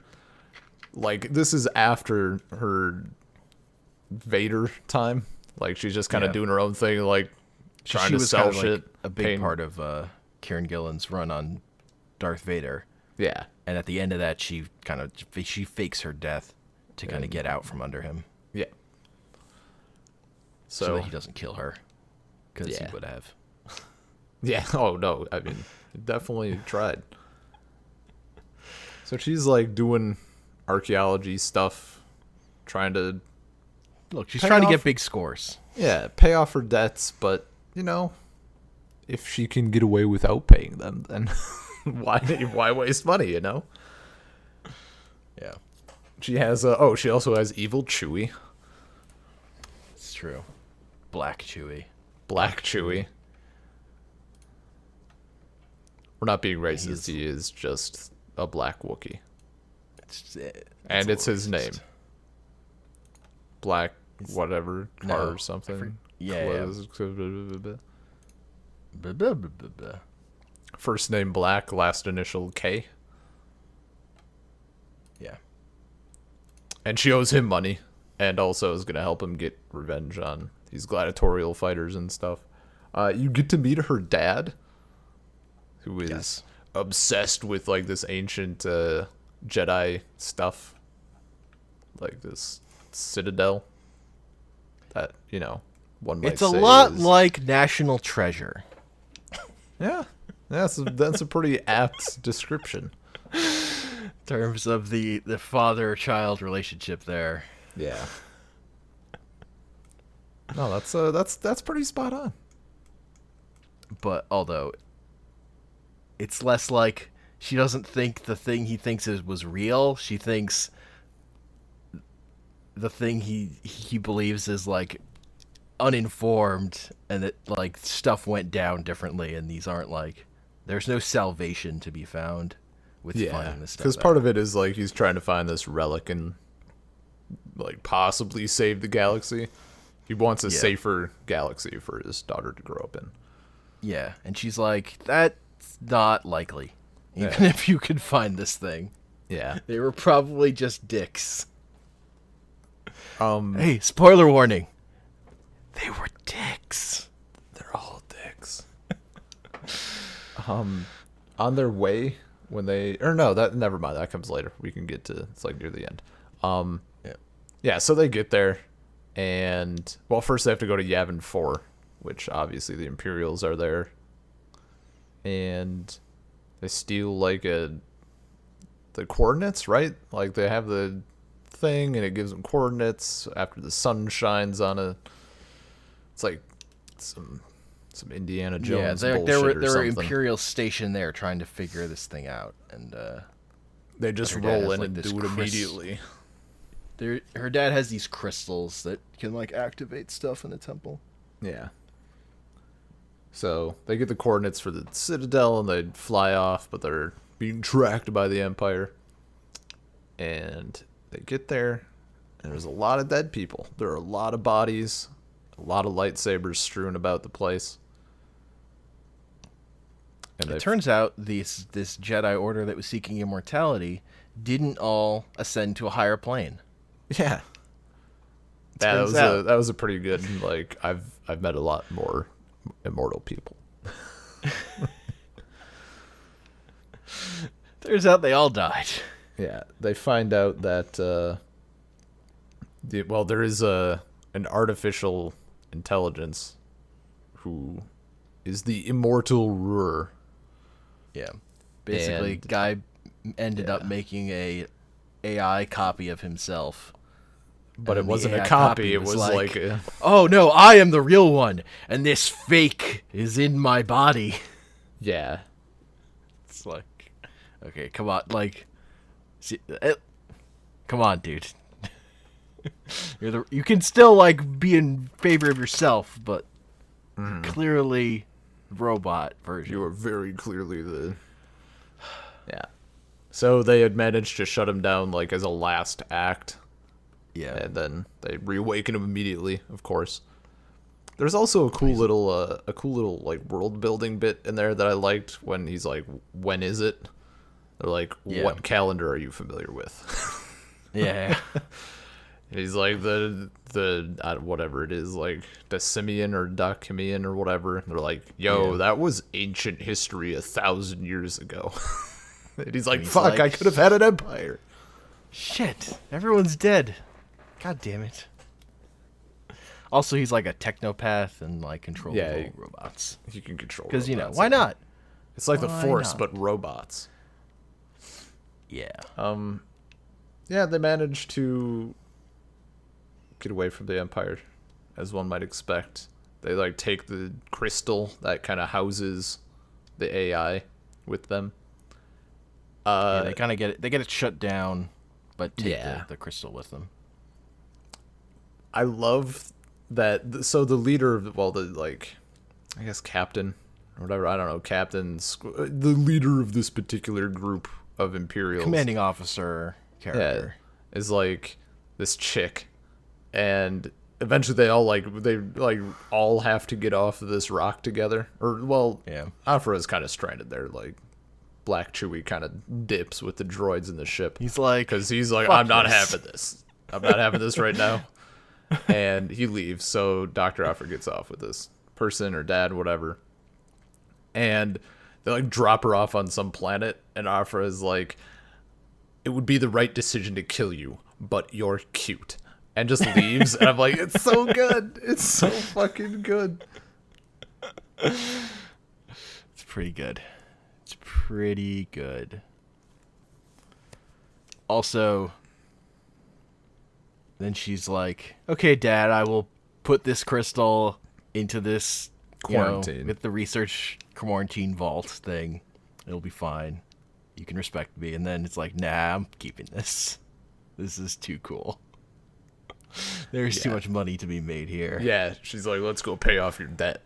like, this is after her Vader time. Like, she's just kind of doing her own thing, like, trying to sell shit. Like a big part of Kieran Gillen's run on Darth Vader. Yeah. And at the end of that, she fakes her death to kind of get out from under him. Yeah. So that he doesn't kill her. Because he would have. Yeah. Oh, no. I mean, definitely tried. So she's like doing archaeology stuff, trying to she's trying to get big scores. Yeah, pay off her debts, but if she can get away without paying them, then why waste money, Yeah. She has she also has evil Chewie. It's true. Black Chewie. We're not being racist. He is just a black Wookiee. It's his name. Black whatever car or something. First name Black, last initial K. Yeah. And she owes him money, and also is going to help him get revenge on these gladiatorial fighters and stuff. You get to meet her dad, who is obsessed with like this ancient Jedi stuff, like this Citadel. That one might say it's a lot like National Treasure. Yeah, that's a pretty apt description. In terms of the father-child relationship there. Yeah. No, that's pretty spot on. But although it's less like she doesn't think the thing he thinks was real. She thinks the thing he believes is like uninformed, and that like stuff went down differently, and these aren't like, there's no salvation to be found with finding this stuff. Because part of it is like he's trying to find this relic and like possibly save the galaxy. He wants a safer galaxy for his daughter to grow up in. Yeah, and she's like, that's not likely. Even if you could find this thing. Yeah. They were probably just dicks. Hey, spoiler warning. They were dicks. They're all dicks. On their way when they, or no, never mind. That comes later. We can get to, it's like near the end. Yeah. So they get there, and well, first they have to go to Yavin 4, which obviously the Imperials are there. And they steal like the coordinates, right? Like they have the thing and it gives them coordinates after the sun shines on it. It's like some Indiana Jones bullshit there or were something. Imperials stationed there trying to figure this thing out, and They just roll in and do it immediately. Her dad has these crystals that can like activate stuff in the temple. Yeah. So they get the coordinates for the Citadel and they fly off, but they're being tracked by the Empire. And they get there, and there's a lot of dead people. There are a lot of bodies, a lot of lightsabers strewn about the place. And it turns out this Jedi Order that was seeking immortality didn't all ascend to a higher plane. Yeah. That was a pretty good, like, I've met a lot more immortal people. Turns out they all died. Yeah, they find out that there is an artificial intelligence who is the immortal ruler. Yeah. Basically, guy ended up making a AI copy of himself. But it wasn't a copy, it was like a... Oh no, I am the real one, and this fake is in my body. Yeah. It's like, okay, come on, like, come on, dude. You can still like be in favor of yourself, but clearly, robot version. You are very clearly the... Yeah. So they had managed to shut him down like as a last act. Yeah. And then they reawaken him immediately, of course. There's also a cool little like world building bit in there that I liked when he's like, "When is it?" They're like, "What calendar are you familiar with?" Yeah. And he's like the whatever it is, like Decimian or Dachimian or whatever. And they're like, "Yo, that was ancient history 1,000 years ago." And he's like, "Fuck, like, I could have had an empire." Shit, everyone's dead. God damn it. Also, he's like a technopath and like controls robots. He can control robots. Because, why not? It's like the Force, but robots. Yeah. Yeah, they managed to get away from the Empire, as one might expect. They like take the crystal that kind of houses the AI with them. They kind of get it shut down, but take the crystal with them. I love that. So the leader of I guess captain or whatever, I don't know, the leader of this particular group of Imperials, commanding officer character, is like this chick, and eventually they all have to get off of this rock together. Aphra is kind of stranded there, like Black Chewie kind of dips with the droids in the ship. He's like, I'm not having this. I'm not having this right now. And he leaves, so Dr. Aphra gets off with this person or dad, whatever. And they like drop her off on some planet, and Aphra is like, "It would be the right decision to kill you, but you're cute." And just leaves. And I'm like, it's so good. It's so fucking good. It's pretty good. It's pretty good. Also, then she's like, "Okay, Dad, I will put this crystal into this quarantine with the research quarantine vault thing. It'll be fine. You can respect me." And then it's like, "Nah, I'm keeping this. This is too cool. There's too much money to be made here." Yeah, she's like, "Let's go pay off your debt."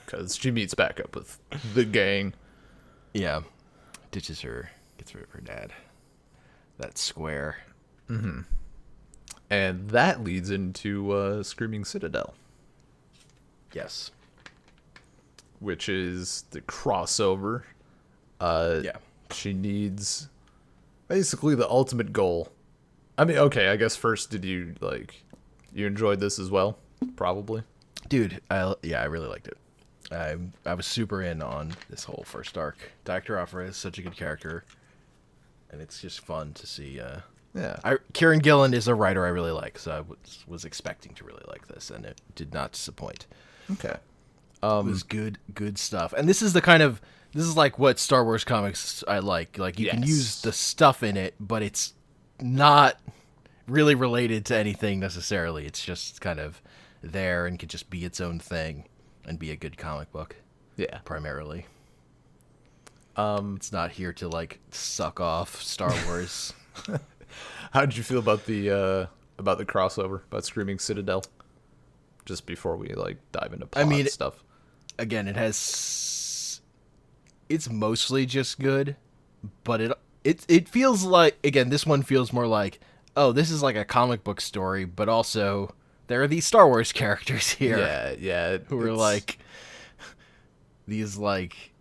Because she meets back up with the gang. Yeah. Ditches her, gets rid of her dad. That square. Mm-hmm. And that leads into Screaming Citadel. Yes. Which is the crossover. She needs basically the ultimate goal. I mean, okay, I guess first, did you enjoyed this as well? Probably. Dude, I really liked it. I was super in on this whole first arc. Dr. Aphra is such a good character, and it's just fun to see. Kieran Gillen is a writer I really like, so I was expecting to really like this, and it did not disappoint. Okay. It was good stuff. And this is like what Star Wars comics I like. Like, you can use the stuff in it, but it's not really related to anything necessarily. It's just kind of there and could just be its own thing and be a good comic book. Yeah. Primarily. It's not here to like suck off Star Wars. How did you feel about the crossover, about Screaming Citadel? Just before we like dive into plot stuff. Again, it's mostly just good, but it feels like, again, this one feels more like, oh, this is like a comic book story, but also there are these Star Wars characters here. Yeah. Who are like these like,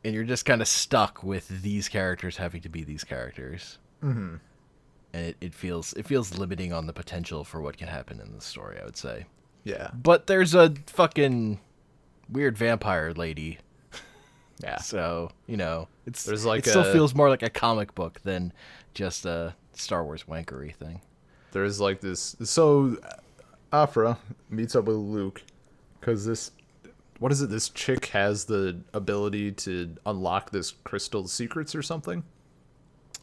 and you're just kind of stuck with these characters having to be these characters. Mm-hmm. And it feels limiting on the potential for what can happen in the story, I would say. Yeah. But there's a fucking weird vampire lady. Yeah. So, you know, it still feels more like a comic book than just a Star Wars wankery thing. There's like this. So, Aphra meets up with Luke because this chick has the ability to unlock this crystal secrets or something.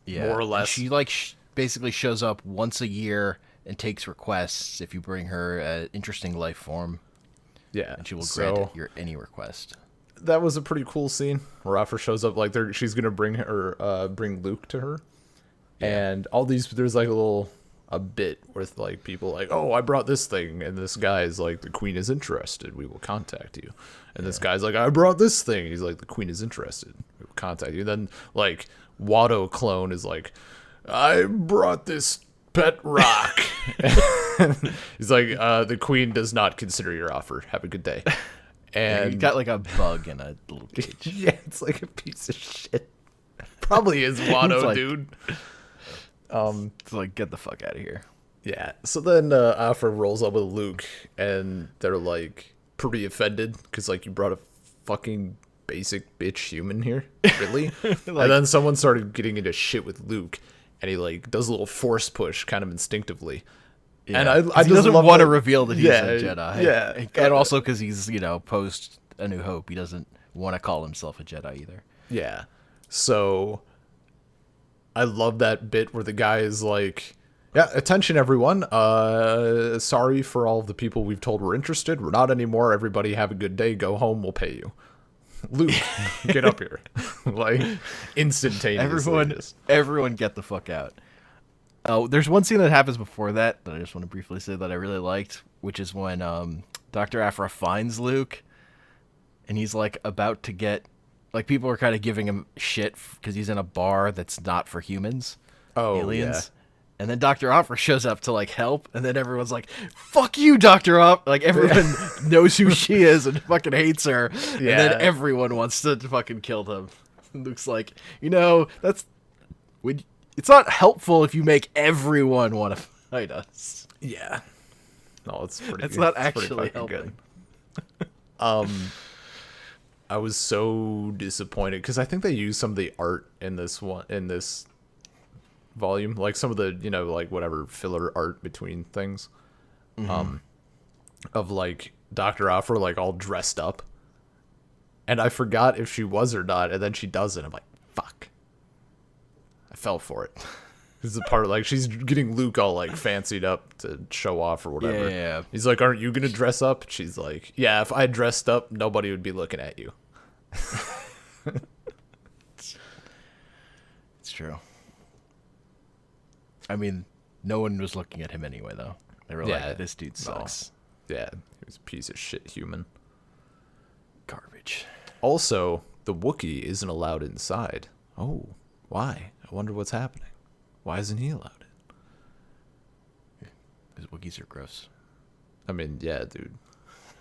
Yeah. More or less. And she basically shows up once a year and takes requests if you bring her an interesting life form. Yeah. And she will grant any request. That was a pretty cool scene where Aphra shows up, like she's gonna bring Luke to her, and all these, there's like a bit with like people like, oh, I brought this thing, and this guy is like, the Queen is interested, we will contact you, and this guy's like, I brought this thing, he's like, the Queen is interested, we will contact you. And then like Watto clone is like, I brought this pet rock. He's like, the Queen does not consider your offer, have a good day. And you got like a bug in a little cage. Yeah, it's like a piece of shit. Probably is Watto, like, dude. It's like, get the fuck out of here. Yeah. So then Aphra rolls up with Luke, and they're like pretty offended because like, you brought a fucking basic bitch human here, really? Like, and then someone started getting into shit with Luke, and he like does a little force push, kind of instinctively. Yeah. And I he doesn't want to reveal that he's a Jedi. Yeah. And also because he's, post A New Hope, he doesn't want to call himself a Jedi either. Yeah. So I love that bit where the guy is like, yeah, attention everyone. Sorry for all of the people we've told we're interested. We're not anymore. Everybody have a good day. Go home. We'll pay you. Luke, get up here. Like, instantaneously. Everyone get the fuck out. Oh, there's one scene that happens before that I just want to briefly say that I really liked, which is when Dr. Aphra finds Luke, and he's like about to get, like, people are kind of giving him shit because he's in a bar that's not for humans, aliens. Yeah. And then Dr. Aphra shows up to like help, and then everyone's like, "Fuck you, Dr. Aphra!" Like, everyone knows who she is and fucking hates her, and then everyone wants to fucking kill them. Luke's like, it's not helpful if you make everyone want to fight us. Yeah. No, it's pretty. That's not actually helping. I was so disappointed because I think they used some of the art in this volume, like some of the, like whatever filler art between things, of like Dr. Aphra like all dressed up, and I forgot if she was or not, and then she doesn't. I'm like, fuck. I fell for it. This is the part like she's getting Luke all like fancied up to show off or whatever. Yeah. He's like, aren't you gonna dress up? She's like, yeah, if I dressed up, nobody would be looking at you. It's true. I mean, no one was looking at him anyway, though. They were like, this dude sucks. No. Yeah, he was a piece of shit human. Garbage. Also, the Wookiee isn't allowed inside. Oh, why? I wonder what's happening. Why isn't he allowed in? Because Wookiees are gross. I mean, yeah, dude.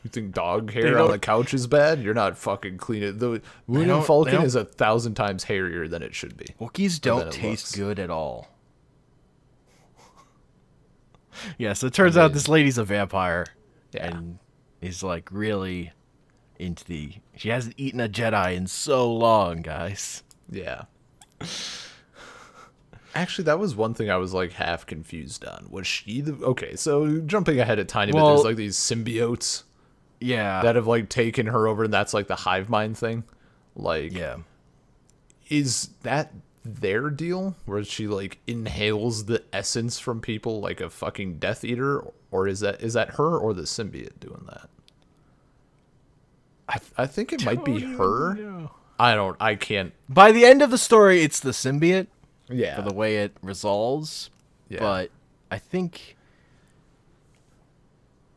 You think dog hair on the couch is bad? You're not fucking clean. The Millennium Falcon is 1,000 times hairier than it should be. Wookiees don't taste good at all. Yeah, so it turns out this lady's a vampire. Yeah. And is like really into she hasn't eaten a Jedi in so long, guys. Yeah. Actually, that was one thing I was like half confused on. Was she okay, so jumping ahead a tiny bit, there's like these symbiotes. Yeah. that have like taken her over, and that's like the hive mind thing. Like, Yeah. is that their deal where she like inhales the essence from people like a fucking Death Eater, or is that her or the symbiote doing that? I think it might be her. I can't. By the end of the story, it's the symbiote Yeah. for the way it resolves. Yeah. But I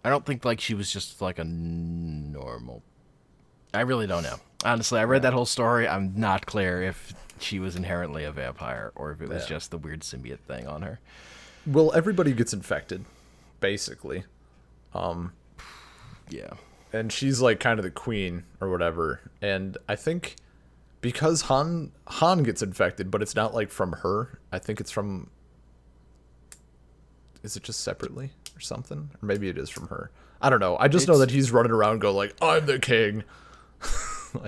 don't think like she was just like a normal. I really don't know. Honestly, I read that whole story. I'm not clear if she was inherently a vampire or if it was just the weird symbiote thing on her. Well, everybody gets infected, basically. Yeah. And she's like kind of the queen or whatever. And I think because Han gets infected, but it's not like from her. I think it's from. Is it just separately or something? Or maybe it is from her. I don't know. I just know that he's running around going like, I'm the king.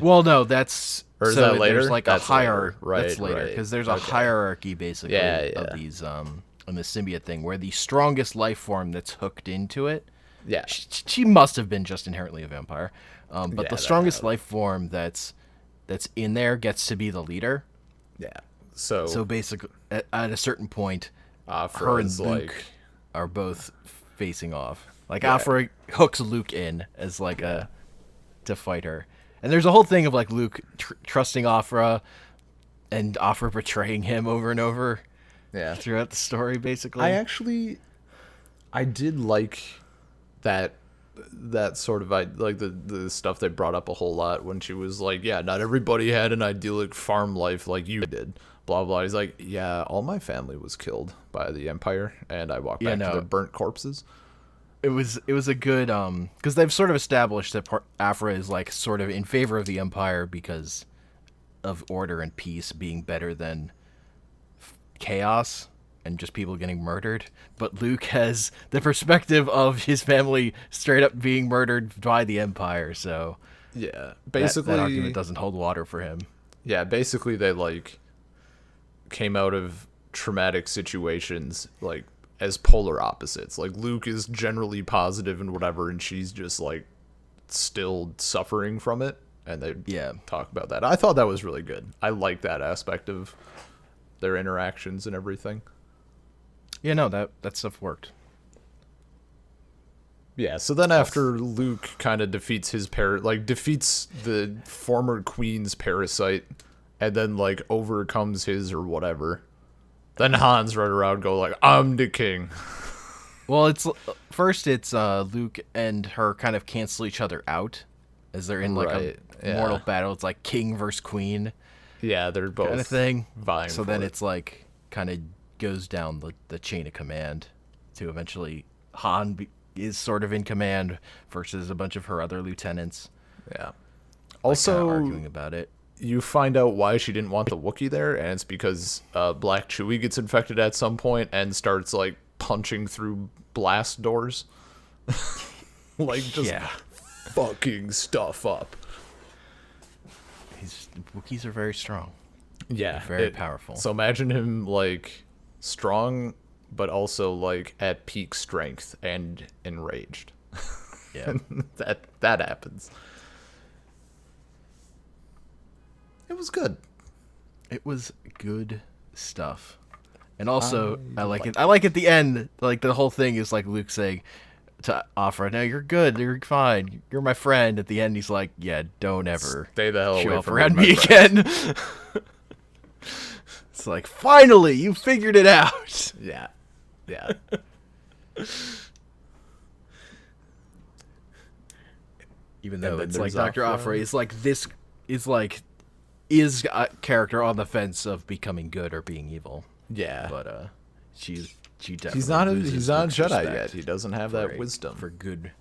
Well, no, that's or is that later? There's like that's a hierarchy. Right, that's later because there's a hierarchy basically of these in the symbiote thing where the strongest life form that's hooked into it. Yeah, she must have been just inherently a vampire, but the strongest life form that's in there gets to be the leader. Yeah. So basically, at a certain point, Aphra her and Luke are both facing off. Like Aphra hooks Luke in as like to fight her. And there's a whole thing of like Luke trusting Aphra and Aphra betraying him over and over throughout the story, basically. I did like that sort of like the stuff they brought up a whole lot when she was like, yeah, not everybody had an idyllic farm life like you did. Blah blah. He's like, yeah, all my family was killed by the Empire, and I walked back to their burnt corpses. It was a good because they've sort of established that Aphra is like sort of in favor of the Empire because of order and peace being better than chaos and just people getting murdered. But Luke has the perspective of his family straight up being murdered by the Empire. So yeah, basically that argument doesn't hold water for him. Yeah, basically they like came out of traumatic situations like as polar opposites. Like Luke is generally positive and whatever, and she's just like still suffering from it. And they talk about that. I thought that was really good. I like that aspect of their interactions and everything. Yeah, no, that stuff worked. Yeah, so then after Luke kind of defeats defeats the former queen's parasite, and then like overcomes his or whatever, then Han's right around go like, I'm the king. Well, it's Luke and her kind of cancel each other out as they're in like a mortal battle. It's like king versus queen. Yeah, they're both kind of thing. Vying so then it's like kind of goes down the chain of command to eventually Han is sort of in command versus a bunch of her other lieutenants. Yeah. Also, arguing about it. You find out why she didn't want the Wookiee there, and it's because Black Chewie gets infected at some point and starts like punching through blast doors, like just fucking stuff up. Wookiees are very strong. Yeah, they're very powerful. So imagine him like strong, but also like at peak strength and enraged. Yeah, that happens. It was good. It was good stuff. And also, I like it. I like at the end, like the whole thing is like Luke saying to Aphra, "No, you're good. You're fine. You're my friend." At the end, he's like, "Yeah, don't ever stay the hell show away up from around me again." It's like, finally, you figured it out. Yeah. Even though it's like Dr. Aphra is like this is a character on the fence of becoming good or being evil. Yeah, but she definitely he's not a Jedi yet. He doesn't have that for wisdom for good.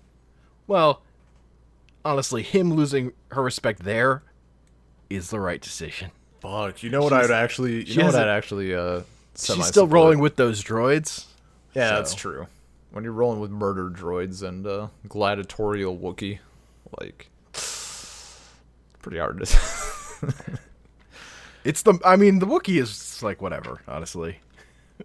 Well, honestly, him losing her respect there is the right decision. Fuck, you know what I'd actually she's still rolling with those droids. Yeah, that's true. When you're rolling with murder droids and gladiatorial Wookiee, like, pretty hard to. The Wookiee is like whatever, honestly.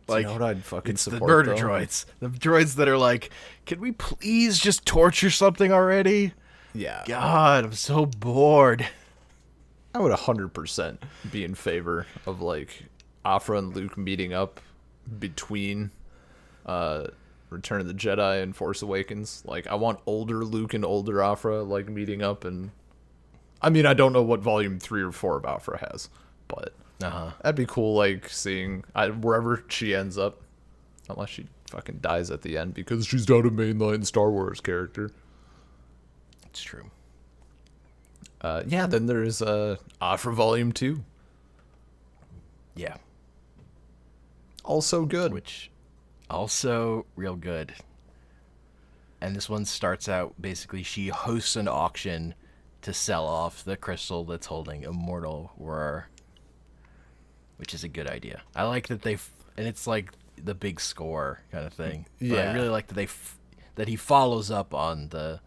Like, you know what I'd fucking support? The murder droids. The droids that are like, can we please just torture something already? Yeah. God, I'm so bored. I would 100% be in favor of like Aphra and Luke meeting up between Return of the Jedi and Force Awakens. Like I want older Luke and older Aphra like meeting up, and I mean I don't know what volume 3 or 4 of Aphra has, but that'd be cool like seeing wherever she ends up, unless she fucking dies at the end because she's not a mainline Star Wars character. It's true. Yeah, then there's Aphra Volume 2. Yeah. Also good. Which, also real good. And this one starts out, basically, she hosts an auction to sell off the crystal that's holding Immortal Roar. Which is a good idea. I like that and it's like the big score kind of thing. But Yeah. I really like that that he follows up on the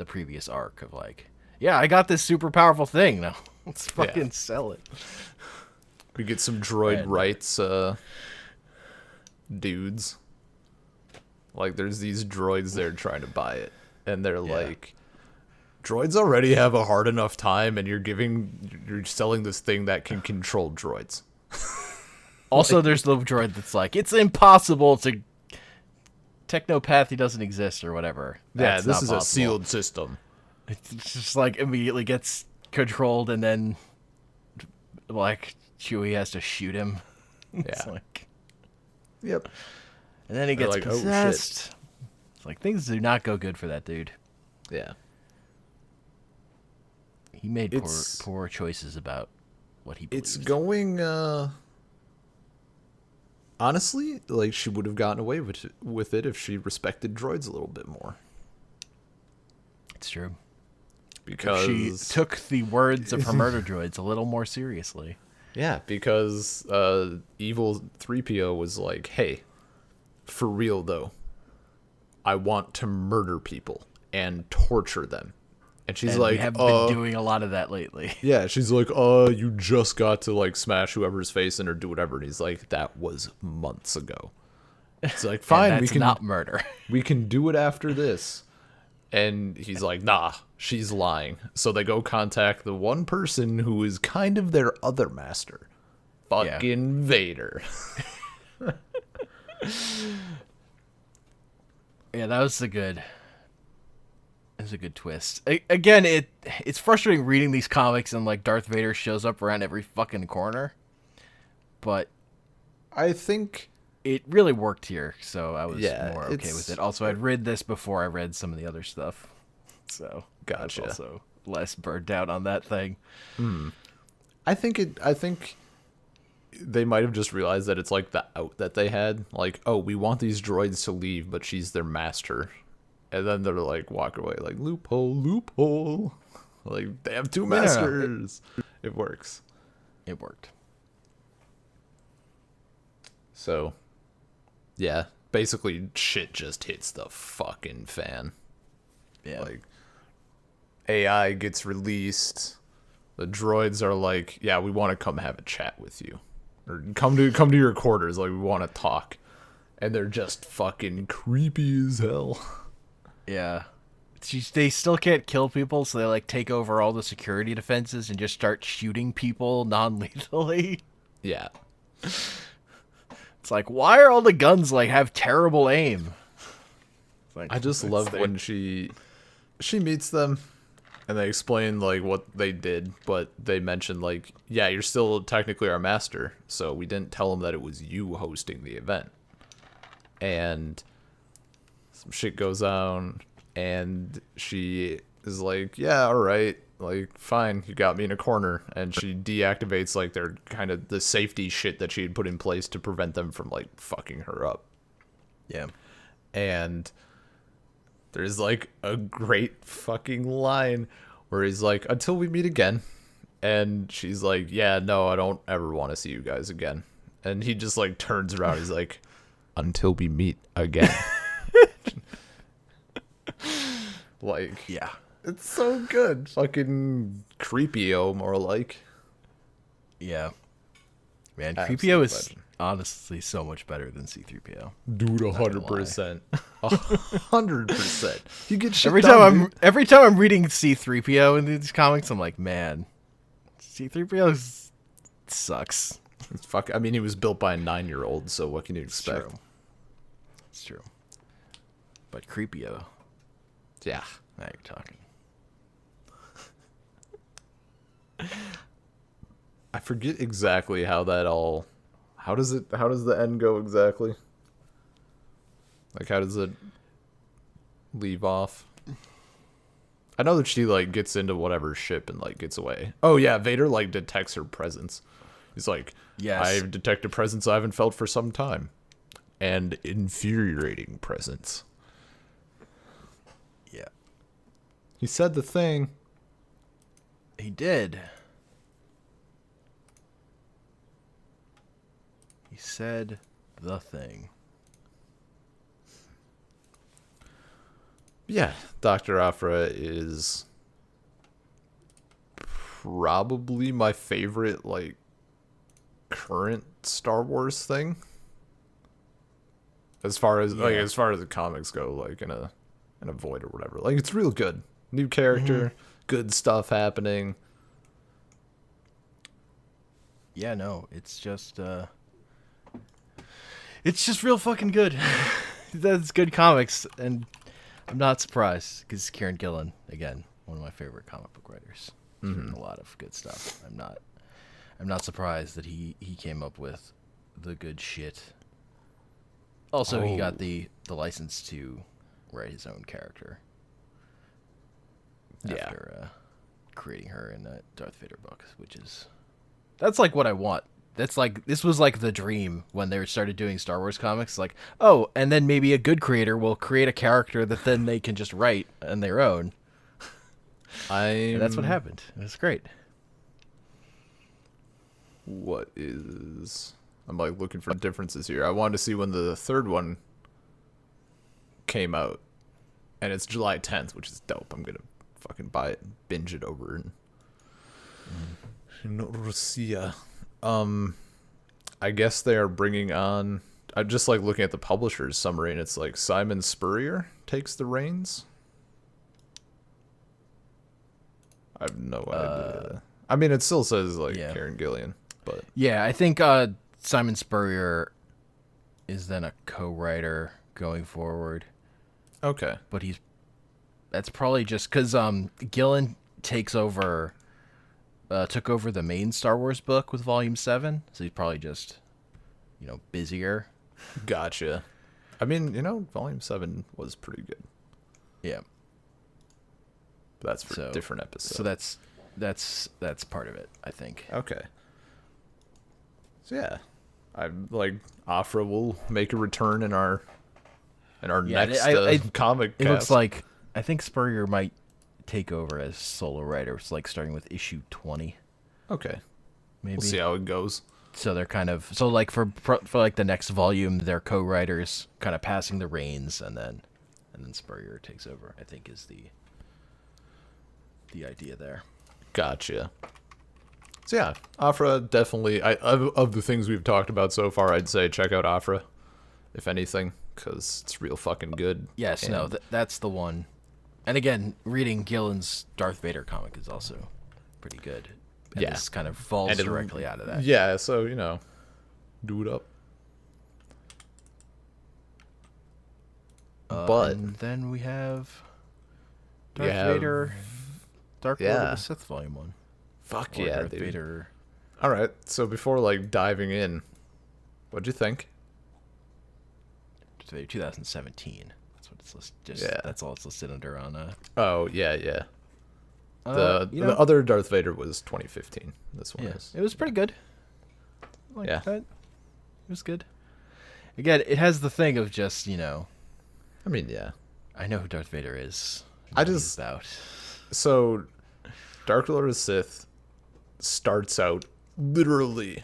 previous arc of like, yeah, I got this super powerful thing now. Let's fucking sell it. We get some droid rights dudes. Like there's these droids there trying to buy it, and they're like, droids already have a hard enough time, and you're selling this thing that can control droids. Also, there's the droid that's like, it's impossible to technopathy doesn't exist or whatever. Yeah, That's this not is possible. a sealed system. It's just like immediately gets controlled, and then like Chewie has to shoot him. It's Yeah. like, Yep. and then he They're gets like, oh, shit. possessed. It's like things do not go good for that dude. Yeah. He made It's- poor choices about what he believes. It's going honestly, like she would have gotten away with it if she respected droids a little bit more. It's true. Because She took the words of her murder droids a little more seriously. Yeah, because evil 3PO was like, "Hey, for real though, I want to murder people and torture them." And she's And like, we have been doing a lot of that lately. yeah, she's like, you just got to like smash whoever's face in or do whatever." And he's like, "That was months ago." It's like, "Fine, And we that's can not murder. we can do it after this." And he's like, "Nah, she's lying." So they go contact the one person who is kind of their other master. Fucking Vader. Yeah, that was a good twist. Again, it's frustrating reading these comics and like Darth Vader shows up around every fucking corner. But I think it really worked here, so I was Yeah, more okay with it. Also, I'd read this before I read some of the other stuff. So Gotcha. I was also less burned out on that thing. I think they might have just realized that it's like the out that they had. Like, oh, we want these droids to leave, but she's their master. And then they're like, walk away, like, loophole. Like, they have two masters. It works. It worked. So, yeah, basically shit just hits the fucking fan. Yeah. Like, AI gets released. The droids are like, yeah, we want to come have a chat with you. Or come to your quarters, like, we want to talk. And they're just fucking creepy as hell. Yeah. They still can't kill people, so they like take over all the security defenses and just start shooting people non-lethally. Yeah. It's like, why are all the guns like have terrible aim? It's like, I just love when she meets them and they explain like what they did, but they mention like, yeah, you're still technically our master, so we didn't tell them that it was you hosting the event. And some shit goes on, and she is like, yeah, all right, like, fine, you got me in a corner. And she deactivates like their kind of the safety shit that she had put in place to prevent them from like fucking her up. Yeah. And there's like a great fucking line where he's like, until we meet again. And she's like, yeah, no, I don't ever want to see you guys again. And he just like turns around. He's like, until we meet again. Like, Yeah. it's so good. Fucking creepy-o, more like. Yeah. Man, Absolute Creepio is legend. honestly so much better than C-3PO. Dude, 100%. 100%. You get shit Every done, time I'm reading C-3PO in these comics, I'm like, man, C-3PO sucks. I mean, he was built by a 9-year-old, so what can you expect? It's true. But Creepio. Yeah. Now you're talking. I forget exactly how that all... How does the end go exactly? Like, how does it leave off? I know that she, like, gets into whatever ship and, like, gets away. Oh, yeah, Vader, like, detects her presence. He's like, Yes. I've detected a presence I haven't felt for some time. And infuriating presence. Yeah. He said the thing. He did. He said the thing. Yeah, Dr. Aphra is probably my favorite, like, current Star Wars thing. As far as the comics go, like in a Void or whatever. Like, it's real good. New character, good stuff happening. Yeah, no, it's just real fucking good. That's good comics, and I'm not surprised because Kieran Gillen, again, one of my favorite comic book writers. He's written a lot of good stuff. I'm not surprised that he came up with the good shit. Also, he got the license to write his own character. After creating her in that Darth Vader book, that's like what I want. This was like the dream when they started doing Star Wars comics. Like, oh, and then maybe a good creator will create a character that then they can just write on their own. And that's what happened. It was great. I'm like looking for differences here. I wanted to see when the third one came out, and it's July 10th, which is dope. I'm gonna fucking buy it and binge it over in Russia. I guess they are bringing on... I'm just, like, looking at the publisher's summary, and it's, like, Simon Spurrier takes the reins? I have no idea. I mean, it still says, like, Kieran Gillen, but... Yeah, I think Simon Spurrier is then a co-writer going forward. Okay. But that's probably just because Gillen took over the main Star Wars book with Volume 7, so he's probably just, busier. Gotcha. I mean, Volume 7 was pretty good. Yeah. But that's for a different episode. So that's part of it, I think. Okay. So yeah, I'm like, Aphra will make a return in our next comic. It looks like I think Spurrier might take over as solo writer. It's like starting with issue 20. Okay, maybe we'll see how it goes. So they're for like the next volume, they're co-writers, kind of passing the reins, and then Spurrier takes over. I think is the idea there. Gotcha. So yeah, Aphra definitely. Of the things we've talked about so far, I'd say check out Aphra, if anything, because it's real fucking good. Yes, that's the one. And again, reading Gillen's Darth Vader comic is also pretty good. And this kind of falls directly out of that. Yeah, so do it up. But and then we have Darth Vader, Dark Lord of the Sith Volume 1. Fuck or yeah, Darth dude. Vader. All right, so before diving in, what'd you think? Darth Vader 2017. That's what it's listed. That's all it's listed under on. Oh yeah. The other Darth Vader was 2015. This one is. It was pretty good. That. It was good. Again, it has the thing of just I mean, yeah. I know who Darth Vader is. So, Dark Lord of Sith starts out literally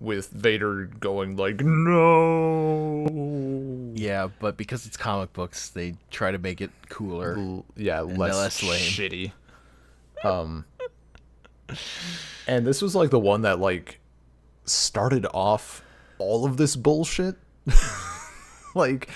with Vader going like, no. Yeah, but because it's comic books, they try to make it cooler. Less lame. Shitty. And this was like the one that like started off all of this bullshit. Like,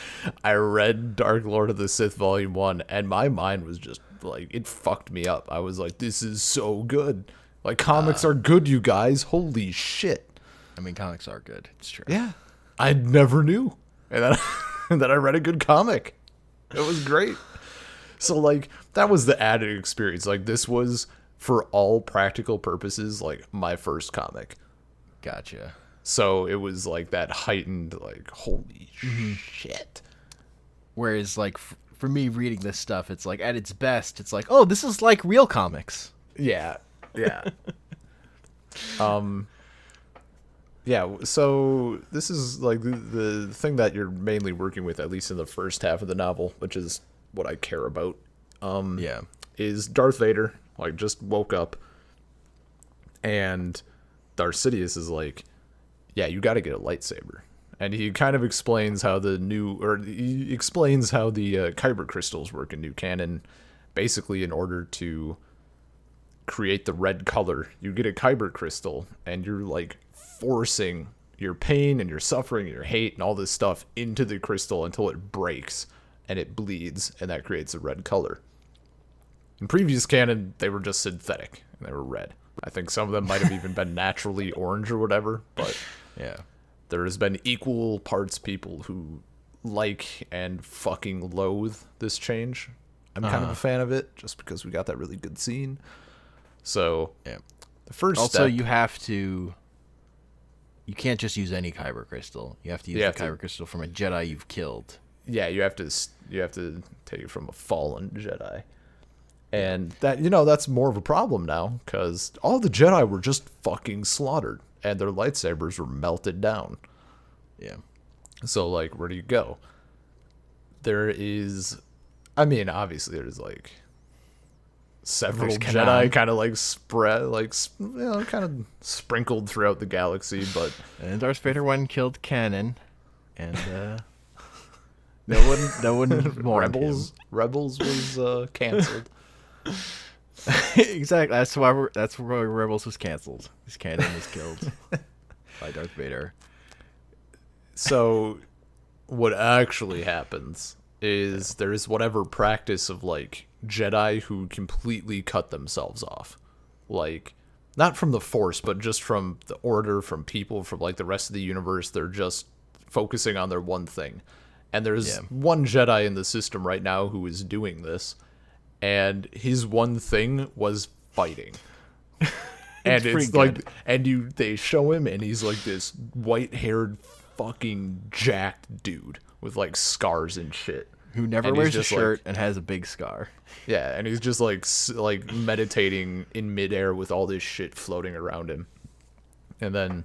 I read Dark Lord of the Sith Volume 1, and my mind was just, like, it fucked me up. I was like, this is so good. Like, comics are good, you guys. Holy shit. I mean, comics are good. It's true. Yeah. I never knew. And then, and then I read a good comic. It was great. So, like, that was the added experience. Like, this was, for all practical purposes, like, my first comic. Gotcha. So it was like that heightened, like, holy shit. Whereas, like, for me reading this stuff, it's like, at its best, it's like, oh, this is like real comics. Yeah. Yeah. Yeah, so this is like the thing that you're mainly working with, at least in the first half of the novel, which is what I care about. Yeah. Is Darth Vader, like, just woke up, and Darth Sidious is like, yeah, you got to get a lightsaber. And he kind of explains how the kyber crystals work in New Canon. Basically, in order to create the red color, you get a kyber crystal, and you're, like, forcing your pain and your suffering and your hate and all this stuff into the crystal until it breaks and it bleeds, and that creates a red color. In previous canon, they were just synthetic, and they were red. I think some of them might have even been naturally orange or whatever, but Yeah. there has been equal parts people who like and fucking loathe this change. I'm kind of a fan of it, just because we got that really good scene. So, Yeah. the first Also, step... you can't just use any kyber crystal. You have to use the kyber crystal from a Jedi you've killed. Yeah, you have to take it from a fallen Jedi. And that, that's more of a problem now, because all the Jedi were just fucking slaughtered, and their lightsabers were melted down. Yeah. So, like, where do you go? There is, I mean, obviously there's, like, several Jedi kind of, like, spread, like, kind of sprinkled throughout the galaxy, but... And Darth Vader went and killed Kanan, and, no one mourned him. Rebels was, canceled. Exactly. That's why Rebels was canceled. This Kanan was killed by Darth Vader. So, what actually happens is there's whatever practice of, like, Jedi who completely cut themselves off. Like, not from the Force, but just from the Order, from people, from, like, the rest of the universe. They're just focusing on their one thing. And there's one Jedi in the system right now who is doing this. And his one thing was fighting. And it's like, and they show him, and he's like this white-haired fucking jacked dude with, like, scars and shit. Who never wears a shirt and has a big scar. Yeah, and he's just like meditating in midair with all this shit floating around him. And then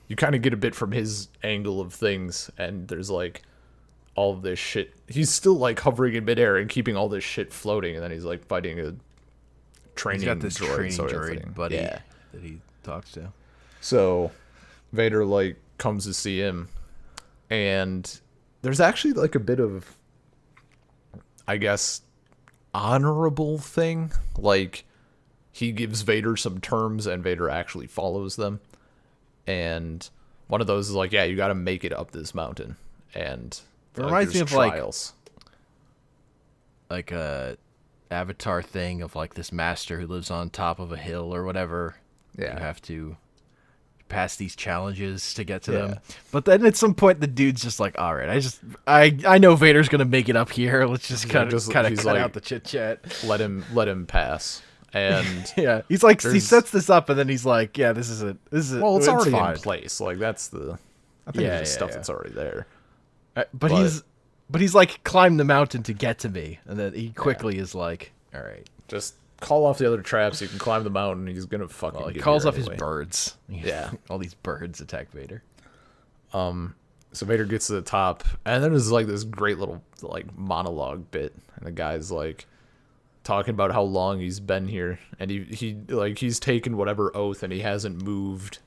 you kind of get a bit from his angle of things, and there's, like, all of this shit. He's still, like, hovering in midair and keeping all this shit floating, and then he's, like, fighting a training droid. He's got this training droid buddy that he talks to. So Vader, like, comes to see him, and there's actually, like, a bit of, I guess, honorable thing. Like, he gives Vader some terms, and Vader actually follows them. And one of those is like, yeah, you got to make it up this mountain. And it reminds me of trials. like a Avatar thing of, like, this master who lives on top of a hill or whatever. Yeah, you have to pass these challenges to get to them. But then at some point the dude's just like, all right, I know Vader's gonna make it up here. Let's just kind of cut out the chit chat. Let him pass. And yeah, he's like, he sets this up, and then he's like, yeah, this is it. Well, it's already in place. Like, that's the stuff that's already there. But he's like, climb the mountain to get to me, and then he quickly is like, all right, just call off the other traps. You can climb the mountain. He's gonna fucking. He calls off his birds. Yeah, all these birds attack Vader. So Vader gets to the top, and then there's, like, this great little, like, monologue bit, and the guy's, like, talking about how long he's been here, and he's taken whatever oath, and he hasn't moved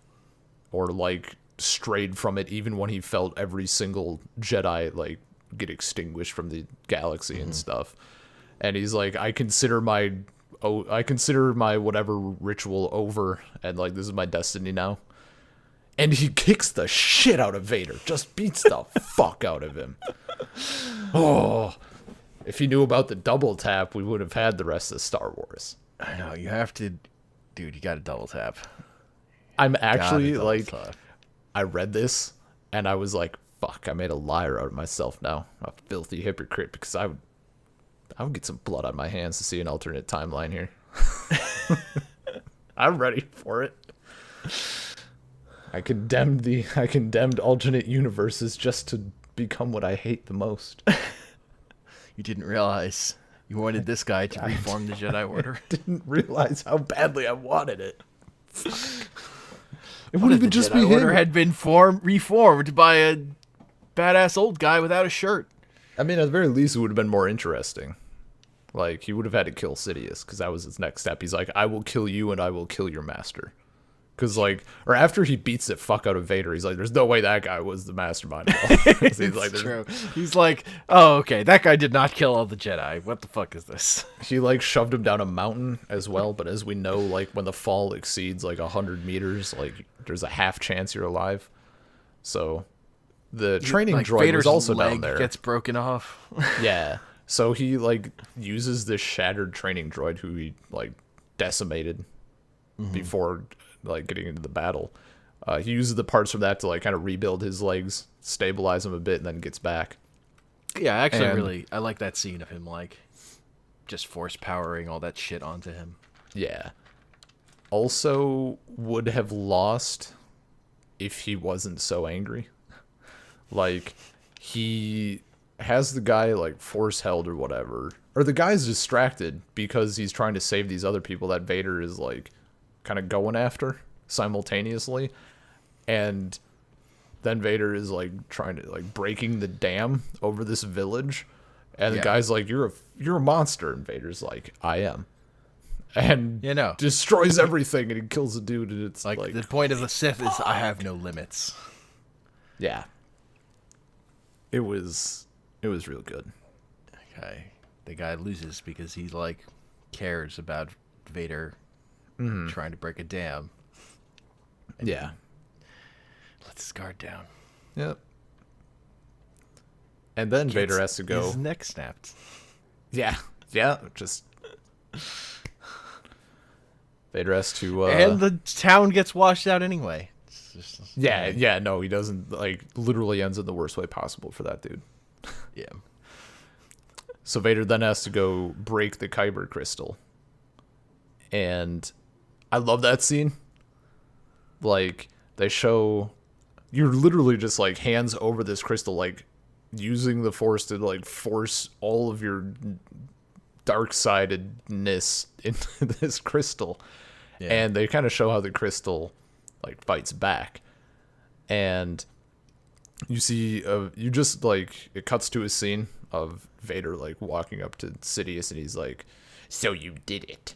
or, like, strayed from it, even when he felt every single Jedi, like, get extinguished from the galaxy and stuff. And he's like, I consider my whatever ritual over, and, like, this is my destiny now. And he kicks the shit out of Vader. Just beats the fuck out of him. Oh, if he knew about the double tap, we would have had the rest of Star Wars. I know, you have to... Dude, you gotta double tap. I'm actually, like... I read this, and I was like, fuck, I made a liar out of myself now. A filthy hypocrite, because I would get some blood on my hands to see an alternate timeline here. I'm ready for it. I condemned alternate universes just to become what I hate the most. You didn't realize you wanted this guy to reform the Jedi Order. Didn't realize how badly I wanted it. Fuck. It What if the Jedi Order had been reformed by a badass old guy without a shirt? I mean, at the very least, it would have been more interesting. Like, he would have had to kill Sidious, because that was his next step. He's like, I will kill you, and I will kill your master. Because, like, or after he beats the fuck out of Vader, he's like, there's no way that guy was the mastermind. He's like, true. He's like, oh, okay, that guy did not kill all the Jedi. What the fuck is this? He, like, shoved him down a mountain as well, but as we know, like, when the fall exceeds, like, 100 meters, like, there's a half chance you're alive. So, the training droid Vader's was also leg down there. Gets broken off. Yeah. So he, like, uses this shattered training droid who he, like, decimated before, like, getting into the battle. He uses the parts from that to, like, kind of rebuild his legs, stabilize them a bit, and then gets back. Yeah, actually, I like that scene of him, like, just force powering all that shit onto him. Yeah. Also would have lost if he wasn't so angry. Like, he has the guy, like, force held or whatever. Or the guy's distracted because he's trying to save these other people that Vader is, like, kind of going after simultaneously. And then Vader is, like, trying to, like, breaking the dam over this village. And the guy's like, you're a monster. And Vader's like, I am. And destroys everything, and he kills a dude, and it's like the point of the Sith is I have no limits. Yeah. It was real good. Okay. The guy loses because he, like, cares about Vader trying to break a dam. And lets his guard down. Yep. And then Vader has to go. His neck snapped. Yeah. Yeah. Just. Vader has to. And the town gets washed out anyway. Yeah. No, he doesn't. Like, literally ends in the worst way possible for that dude. Yeah. So Vader then has to go break the Kyber crystal. And I love that scene. Like, they show. You're literally just, like, hands over this crystal, like, using the Force to, like, force all of your dark-sidedness into this crystal. Yeah. And they kind of show how the crystal, like, fights back. And you see, you just, like, it cuts to a scene of Vader, like, walking up to Sidious, and he's like, so you did it.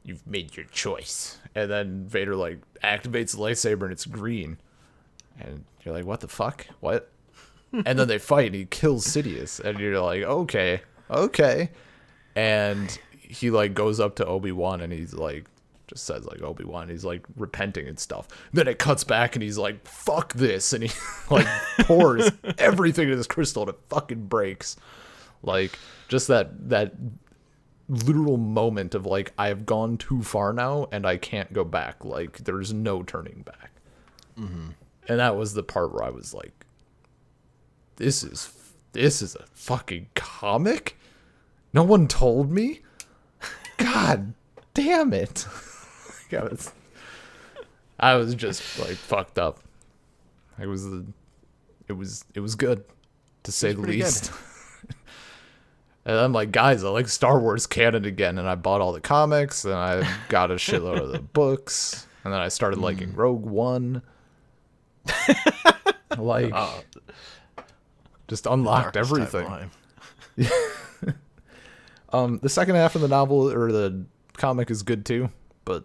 You've made your choice. And then Vader, like, activates the lightsaber, and it's green. And you're like, what the fuck? What? And then they fight, and he kills Sidious. And you're like, okay. And he, like, goes up to Obi-Wan, and he's like, just says, like, Obi-Wan, he's, like, repenting and stuff. Then it cuts back, and he's like, fuck this. And he, like, pours everything into this crystal, and it fucking breaks. Like, just that literal moment of, like, I've gone too far now, and I can't go back. Like, there's no turning back. Mm-hmm. And that was the part where I was like, this is a fucking comic? No one told me? God damn it. I was just, like, fucked up. It was good, to say the least. And I'm like, guys, I like Star Wars canon again, and I bought all the comics, and I got a shitload of the books, and then I started liking Rogue One. Like, just unlocked everything. The second half of the novel or the comic is good too, but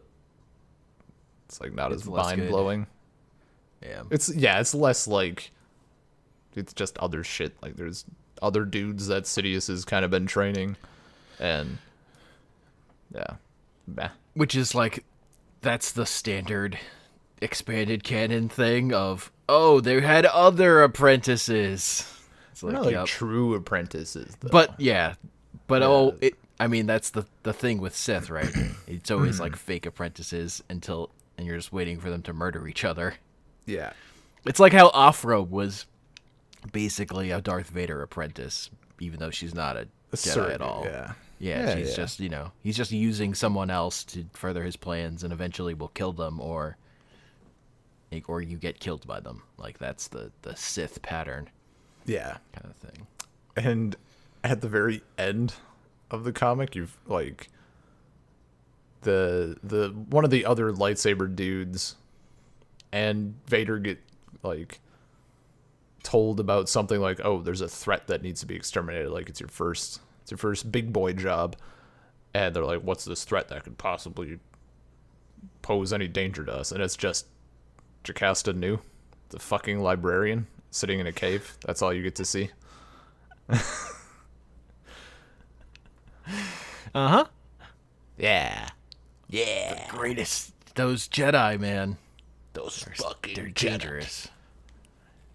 it's like not as mind blowing. Yeah, it's less like it's just other shit. Like, there's other dudes that Sidious has kind of been training, and which is like that's the standard expanded canon thing of, oh, they had other apprentices. It's They're not like true apprentices, though. But yeah, but I mean, that's the thing with Sith, right? It's always like fake apprentices and you're just waiting for them to murder each other. Yeah. It's like how Aphra was basically a Darth Vader apprentice, even though she's not a Jedi at all. Yeah, she's just, he's just using someone else to further his plans and eventually will kill them or you get killed by them. Like, that's the Sith pattern. Yeah. Kind of thing. And at the very end of the comic, you've, like, the one of the other lightsaber dudes and Vader get, like, told about something like, oh, there's a threat that needs to be exterminated. Like, it's your first big boy job. And they're like, what's this threat that could possibly pose any danger to us? And it's just Jocasta Nu, the fucking librarian, sitting in a cave. That's all you get to see. Uh-huh. Yeah. The greatest. Those Jedi, man. They're They're dangerous.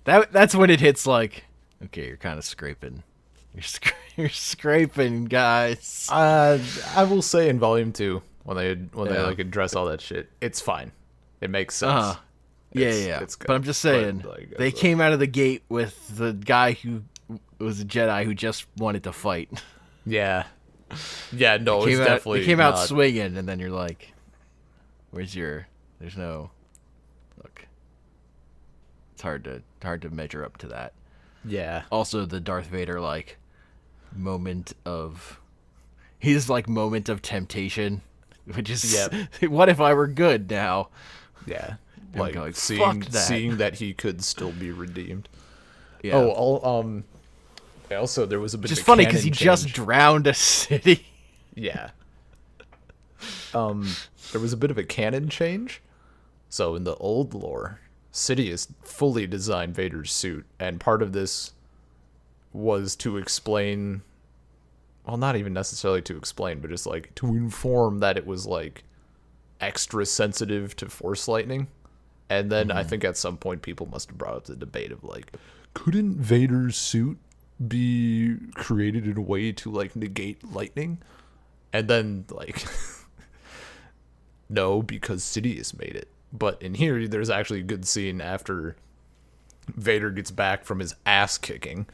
That's when it hits like, okay, you're kind of scraping. You're scraping, guys. I will say in Volume 2, when they like address all that shit, it's fine. It makes sense. It's good. But I'm just saying, they came out of the gate with the guy who was a Jedi who just wanted to fight. Yeah. Yeah, no, it's definitely they came out swinging, and then you're like, there's no, look. It's hard to measure up to that. Yeah. Also, the Darth Vader, like, moment of temptation, which is, what if I were good now? Yeah. And Like, going, seeing that he could still be redeemed. Yeah. Also, there was a bit just of a funny because he canon just change. drowned a city. Yeah. There was a bit of a canon change. So in the old lore, Sidious fully designed Vader's suit, and part of this was to explain, well, not even necessarily to explain, but just like to inform that it was like extra sensitive to Force lightning. And then I think at some point people must have brought up the debate of like, couldn't Vader's suit be created in a way to like negate lightning? And then like, no, because Sidious made it. But in here, there's actually a good scene after Vader gets back from his ass kicking.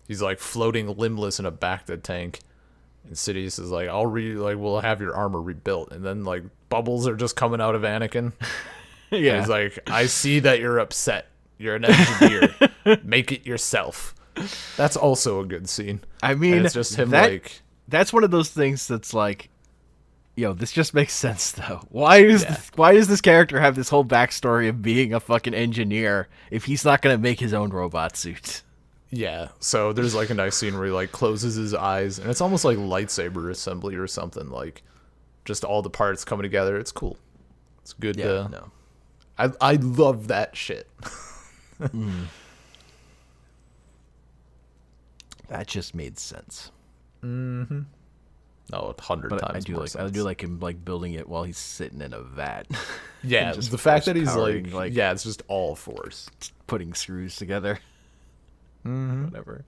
He's like floating limbless in a Bacta tank, and Sidious is like, we'll have your armor rebuilt. And then like bubbles are just coming out of Anakin. Yeah. And he's like, I see that you're upset. You're an engineer. Make it yourself. That's also a good scene. I mean, and it's just him that's one of those things that's like, this just makes sense though. Why does this character have this whole backstory of being a fucking engineer if he's not gonna make his own robot suit? Yeah, so there's like a nice scene where he like closes his eyes, and it's almost like lightsaber assembly or something, like just all the parts coming together. It's cool. It's good. Yeah, no. I love that shit. That just made sense. Mm-hmm. No, 100 times. I do like him like building it while he's sitting in a vat. Yeah, the fact that he's like, yeah, it's just all Force, putting screws together. Mm-hmm. Whatever.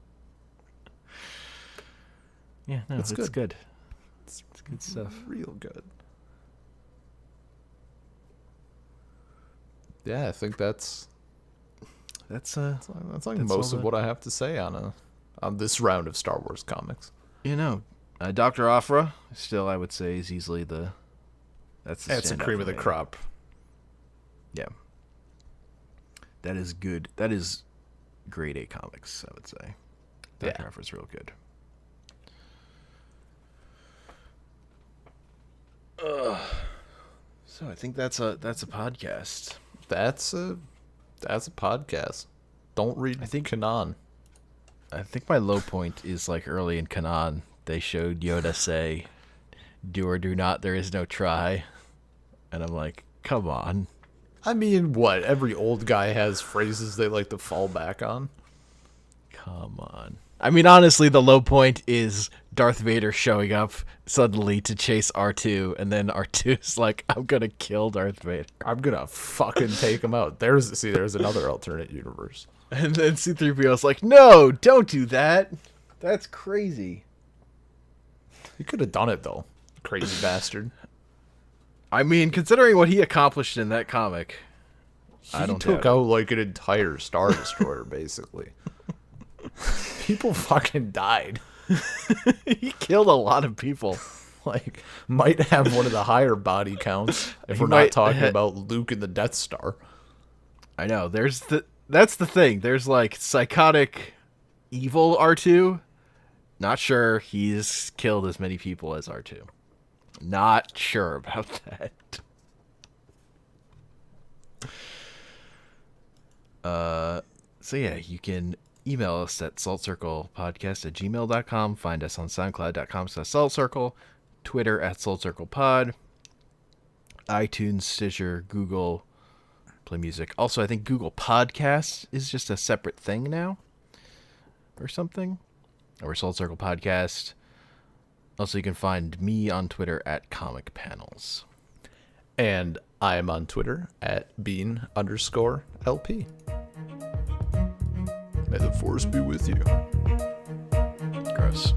Yeah, no, it's good. It's good stuff. Real good. Yeah, I think that's like most of what I have to say on this round of Star Wars comics. Dr. Aphra still, I would say, is easily that's the cream of the crop. Yeah, that is good. That is grade A comics, I would say. Dr. Aphra's real good. So I think that's a podcast. That's a podcast. Don't read Kanan. I think my low point is like early in Kanan, they showed Yoda say, "Do or do not, there is no try." And I'm like, come on. I mean, what? Every old guy has phrases they like to fall back on. Come on. I mean, honestly, the low point is Darth Vader showing up suddenly to chase R2, and then R2's like, I'm gonna kill Darth Vader. I'm gonna fucking take him out. There's another alternate universe. And then C-3PO's like, no, don't do that. That's crazy. He could have done it, though. Crazy bastard. I mean, considering what he accomplished in that comic, I don't took doubt out like an entire Star Destroyer, basically. People fucking died. He killed a lot of people. Like, might have one of the higher body counts if we're not talking about Luke and the Death Star. I know. That's the thing. There's like psychotic evil R2. Not sure he's killed as many people as R2. Not sure about that. So yeah, you can email us at saltcirclepodcast@gmail.com. Find us on soundcloud.com/saltcircle. Twitter @saltcirclepod. iTunes, Stitcher, Google Play Music. Also, I think Google Podcasts is just a separate thing now. Or something. Or Salt Circle Podcast. Also, you can find me on Twitter @ComicPanels. And I am on Twitter @bean_LP. May the force be with you. Gross.